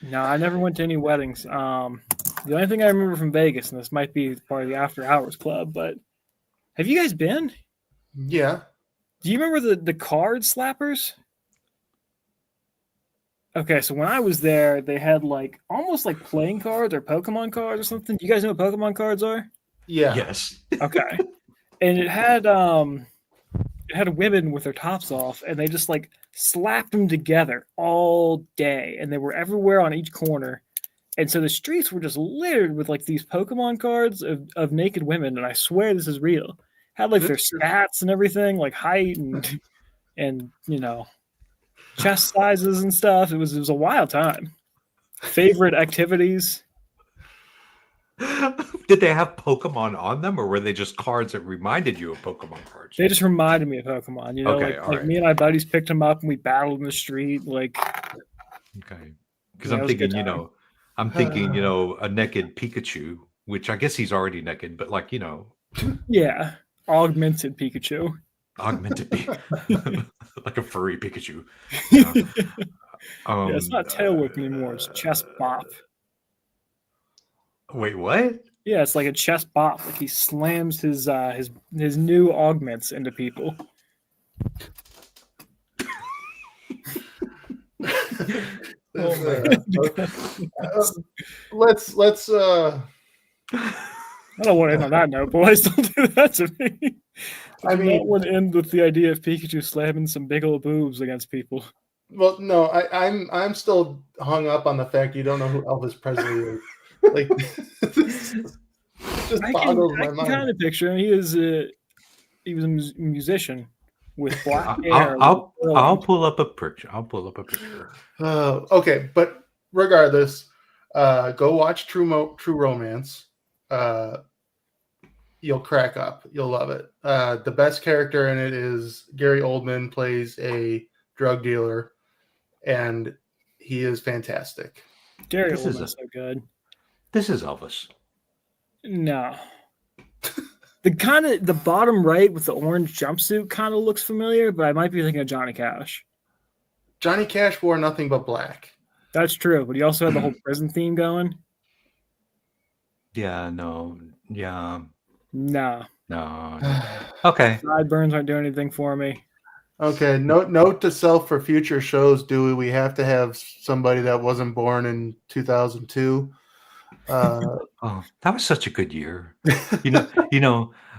[SPEAKER 3] no, I never went to any weddings. The only thing I remember from Vegas, and this might be part of the After Hours Club, but have you guys been?
[SPEAKER 1] Yeah.
[SPEAKER 3] Do you remember the card slappers? Okay, so when I was there, they had like almost like playing cards or Pokemon cards or something. Do you guys know what Pokemon cards are?
[SPEAKER 1] Yeah.
[SPEAKER 2] Yes.
[SPEAKER 3] Okay. And it had women with their tops off, and they just like slapped them together all day, and they were everywhere on each corner. And so the streets were just littered with like these Pokemon cards of naked women, and I swear this is real. Had like their stats and everything, like height and you know, chest sizes and stuff. It was a wild time. Favorite activities.
[SPEAKER 2] Did they have Pokemon on them, or were they just cards that reminded you of Pokemon cards?
[SPEAKER 3] They just reminded me of Pokemon. You know,
[SPEAKER 2] Okay,
[SPEAKER 3] like
[SPEAKER 2] all right.
[SPEAKER 3] me and my buddies picked them up and we battled in the street. Like,
[SPEAKER 2] Okay. Because
[SPEAKER 3] Yeah, it
[SPEAKER 2] I'm
[SPEAKER 3] was a good
[SPEAKER 2] thinking,
[SPEAKER 3] time.
[SPEAKER 2] a naked Pikachu, which I guess he's already naked, but like,
[SPEAKER 3] yeah, augmented Pikachu.
[SPEAKER 2] augmented like a furry Pikachu. Yeah.
[SPEAKER 3] Yeah, it's not tail whip anymore. It's chest bop.
[SPEAKER 2] Wait, what?
[SPEAKER 3] Yeah, it's like a chest bop. Like he slams his new augments into people.
[SPEAKER 1] Let's
[SPEAKER 3] I don't want to end on that note, boys. Don't do that to me. I
[SPEAKER 1] mean-
[SPEAKER 3] want to end with the idea of Pikachu slamming some big old boobs against people.
[SPEAKER 1] well, no, I'm still hung up on the fact you don't know who Elvis Presley is. Like this just
[SPEAKER 3] I
[SPEAKER 1] boggles my
[SPEAKER 3] can
[SPEAKER 1] mind.
[SPEAKER 3] kind of picture him. He was a musician with black hair.
[SPEAKER 2] I'll pull up a picture.
[SPEAKER 1] Okay, but regardless, go watch True Romance. You'll crack up. You'll love it. The best character in it is Gary Oldman plays a drug dealer, and he is fantastic.
[SPEAKER 3] Gary
[SPEAKER 2] This is
[SPEAKER 3] Oldman's so good.
[SPEAKER 2] This is Elvis.
[SPEAKER 3] No. The bottom right with the orange jumpsuit kind of looks familiar, but I might be thinking of Johnny Cash.
[SPEAKER 1] Johnny Cash wore nothing but black.
[SPEAKER 3] That's true, but he also had the whole prison theme going.
[SPEAKER 2] Yeah, no. Yeah.
[SPEAKER 3] No.
[SPEAKER 2] No. Okay.
[SPEAKER 3] Sideburns aren't doing anything for me.
[SPEAKER 1] Okay, note to self for future shows, Dewey. We have to have somebody that wasn't born in 2002.
[SPEAKER 2] Oh, that was such a good year.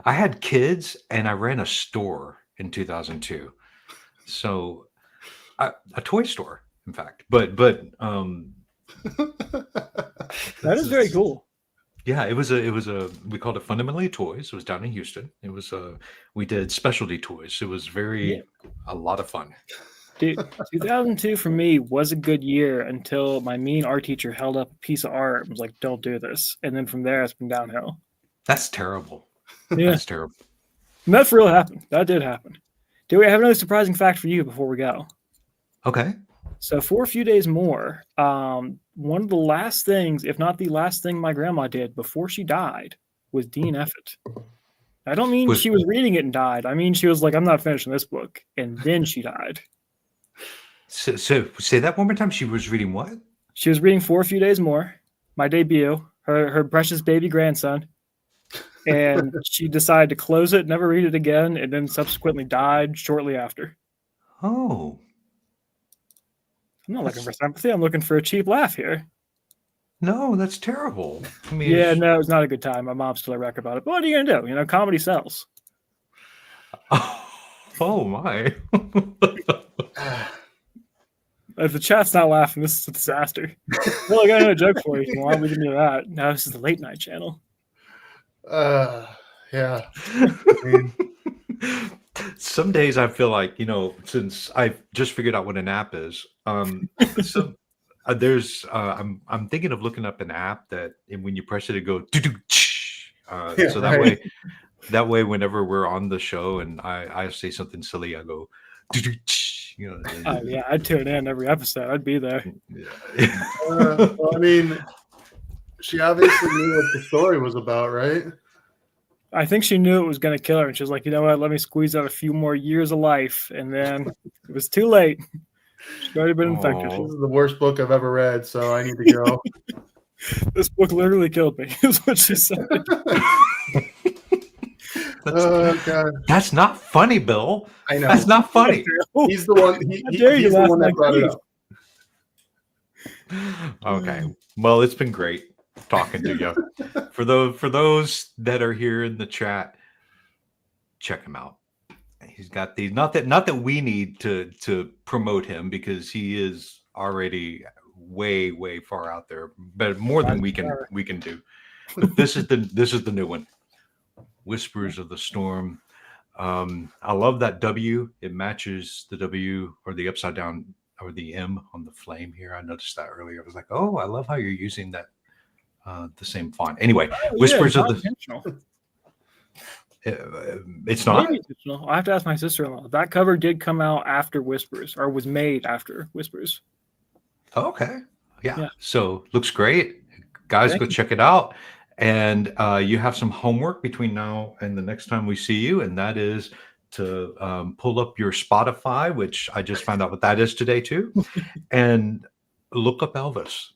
[SPEAKER 2] I had kids and I ran a store in 2002. So a toy store, in fact. But
[SPEAKER 3] That is very cool.
[SPEAKER 2] yeah, it was we called it Fundamentally Toys. It was down in Houston. It was we did specialty toys. It was a lot of fun.
[SPEAKER 3] Dude, 2002 for me was a good year until my mean art teacher held up a piece of art and was like, "Don't do this." And then from there, it's been downhill.
[SPEAKER 2] That's terrible.
[SPEAKER 3] Yeah,
[SPEAKER 2] That's terrible.
[SPEAKER 3] and that for real happened. That did happen. Do we have another surprising fact for you before we go?
[SPEAKER 2] Okay.
[SPEAKER 3] So for a few days more, one of the last things, if not the last thing my grandma did before she died was DNF it. I don't mean she was reading it and died. I mean she was like, "I'm not finishing this book." And then she died.
[SPEAKER 2] So say that one more time. She was reading what?
[SPEAKER 3] She was reading For a Few Days More, my debut, her precious baby grandson. And she decided to close it, never read it again, and then subsequently died shortly after.
[SPEAKER 2] Oh.
[SPEAKER 3] I'm not looking for sympathy. I'm looking for a cheap laugh here.
[SPEAKER 2] No, that's terrible. I mean,
[SPEAKER 3] yeah, no, it was not a good time. My mom's still a wreck about it. But what are you going to do? Comedy sells.
[SPEAKER 2] Oh my.
[SPEAKER 3] If the chat's not laughing, this is a disaster. Well, I got another joke for you if you want. We can do that. No, this is the late night channel.
[SPEAKER 1] Yeah.
[SPEAKER 2] Some days I feel like, since I've just figured out what an app is, there's I'm thinking of looking up an app that when you press it, it goes so that way whenever we're on the show and I say something silly, I go
[SPEAKER 3] Oh yeah, I'd tune in every episode. I'd be there.
[SPEAKER 2] Yeah.
[SPEAKER 1] Well, I mean, she obviously knew what the story was about, right?
[SPEAKER 3] I think she knew it was going to kill her, and she was like, "You know what? Let me squeeze out a few more years of life." And then it was too late. She'd already been infected.
[SPEAKER 1] This is the worst book I've ever read, so I need to go.
[SPEAKER 3] This book literally killed me, is what she said.
[SPEAKER 2] That's not funny, Bill.
[SPEAKER 1] I know.
[SPEAKER 2] That's not funny.
[SPEAKER 1] He's the one. He's the one that brought it up.
[SPEAKER 2] Okay. Well, it's been great talking to you. For those that are here in the chat, check him out. He's got these. Not that we need to promote him because he is already way far out there, but more than we can do. But this is the new one. Whispers of the Storm. I love that W. It matches the W or the upside down or the M on the flame here. I noticed that earlier. I was like, oh, I love how you're using that the same font. Anyway, Whispers of the. It's not.
[SPEAKER 3] I have to ask my sister-in-law. That cover did come out after Whispers, or was made after Whispers.
[SPEAKER 2] Okay. Yeah. So looks great, guys. Go check it out. And you have some homework between now and the next time we see you, and that is to pull up your Spotify, which I just found out what that is today too, and look up Elvis.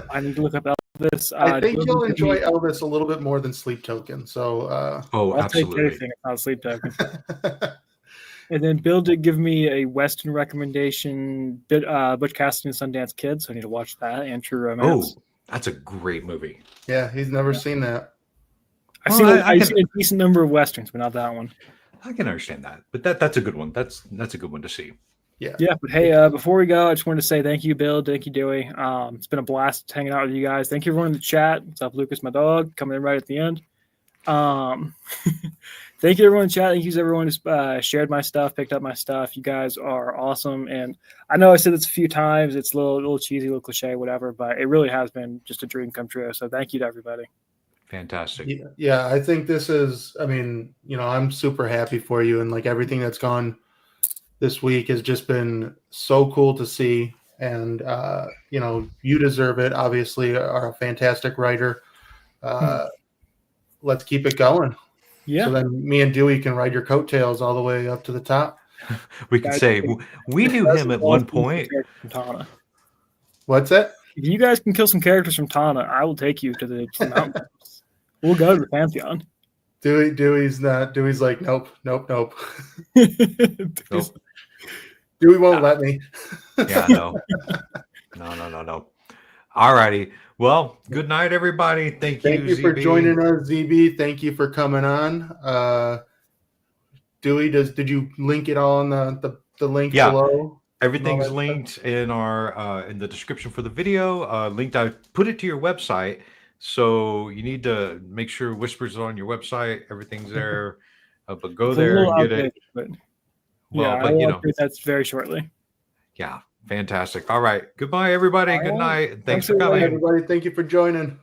[SPEAKER 3] I need to look up Elvis.
[SPEAKER 1] I think you'll enjoy Elvis a little bit more than Sleep Token. So,
[SPEAKER 3] I'll
[SPEAKER 2] absolutely.
[SPEAKER 3] Take anything about Sleep Token. And then Bill did give me a Western recommendation, Butch Cassidy and Sundance Kid, so I need to watch that. And True Romance.
[SPEAKER 2] Oh, that's a great movie.
[SPEAKER 1] Yeah, he's never seen that.
[SPEAKER 3] I've seen a decent number of Westerns, but not that one.
[SPEAKER 2] I can understand that, but that's a good one. That's a good one to see.
[SPEAKER 1] Yeah.
[SPEAKER 3] But hey, before we go, I just wanted to say thank you, Bill. Thank you, Dewey. It's been a blast hanging out with you guys. Thank you, everyone in the chat. What's up, Lucas, my dog, coming in right at the end. Thank you, everyone in the chat. Thank you to everyone who's shared my stuff, picked up my stuff. You guys are awesome. And I know I said this a few times. It's a little cheesy, a little cliche, whatever, but it really has been just a dream come true. So thank you to everybody.
[SPEAKER 2] Fantastic.
[SPEAKER 1] Yeah, I think this is, I'm super happy for you. And like everything that's gone this week has just been so cool to see. And, you deserve it. Obviously, are a fantastic writer. Let's keep it going. Yeah. So then me and Dewey can ride your coattails all the way up to the top.
[SPEAKER 2] We could say we knew him at one point.
[SPEAKER 1] What's that?
[SPEAKER 3] If you guys can kill some characters from Tana, I will take you to the mountains. We'll go to the Pantheon.
[SPEAKER 1] Dewey's like, nope.
[SPEAKER 2] Nope.
[SPEAKER 1] Dewey won't let me.
[SPEAKER 2] Yeah, no. All righty. Well, good night, everybody. Thank you,
[SPEAKER 1] Thank you for
[SPEAKER 2] ZB.
[SPEAKER 1] joining us, ZB. Thank you for coming on. Dewey, did you link it all in the link below?
[SPEAKER 2] Everything's linked in our in the description for the video. Linked. I put it to your website, so you need to make sure Whispers is on your website. Everything's there, but go there and get it.
[SPEAKER 3] But
[SPEAKER 2] Well,
[SPEAKER 3] yeah,
[SPEAKER 2] but you know,
[SPEAKER 3] that's very shortly.
[SPEAKER 2] yeah, fantastic. All right, goodbye, everybody. Good night. Thanks for
[SPEAKER 1] everybody.
[SPEAKER 2] coming.
[SPEAKER 1] Everybody, thank you for joining.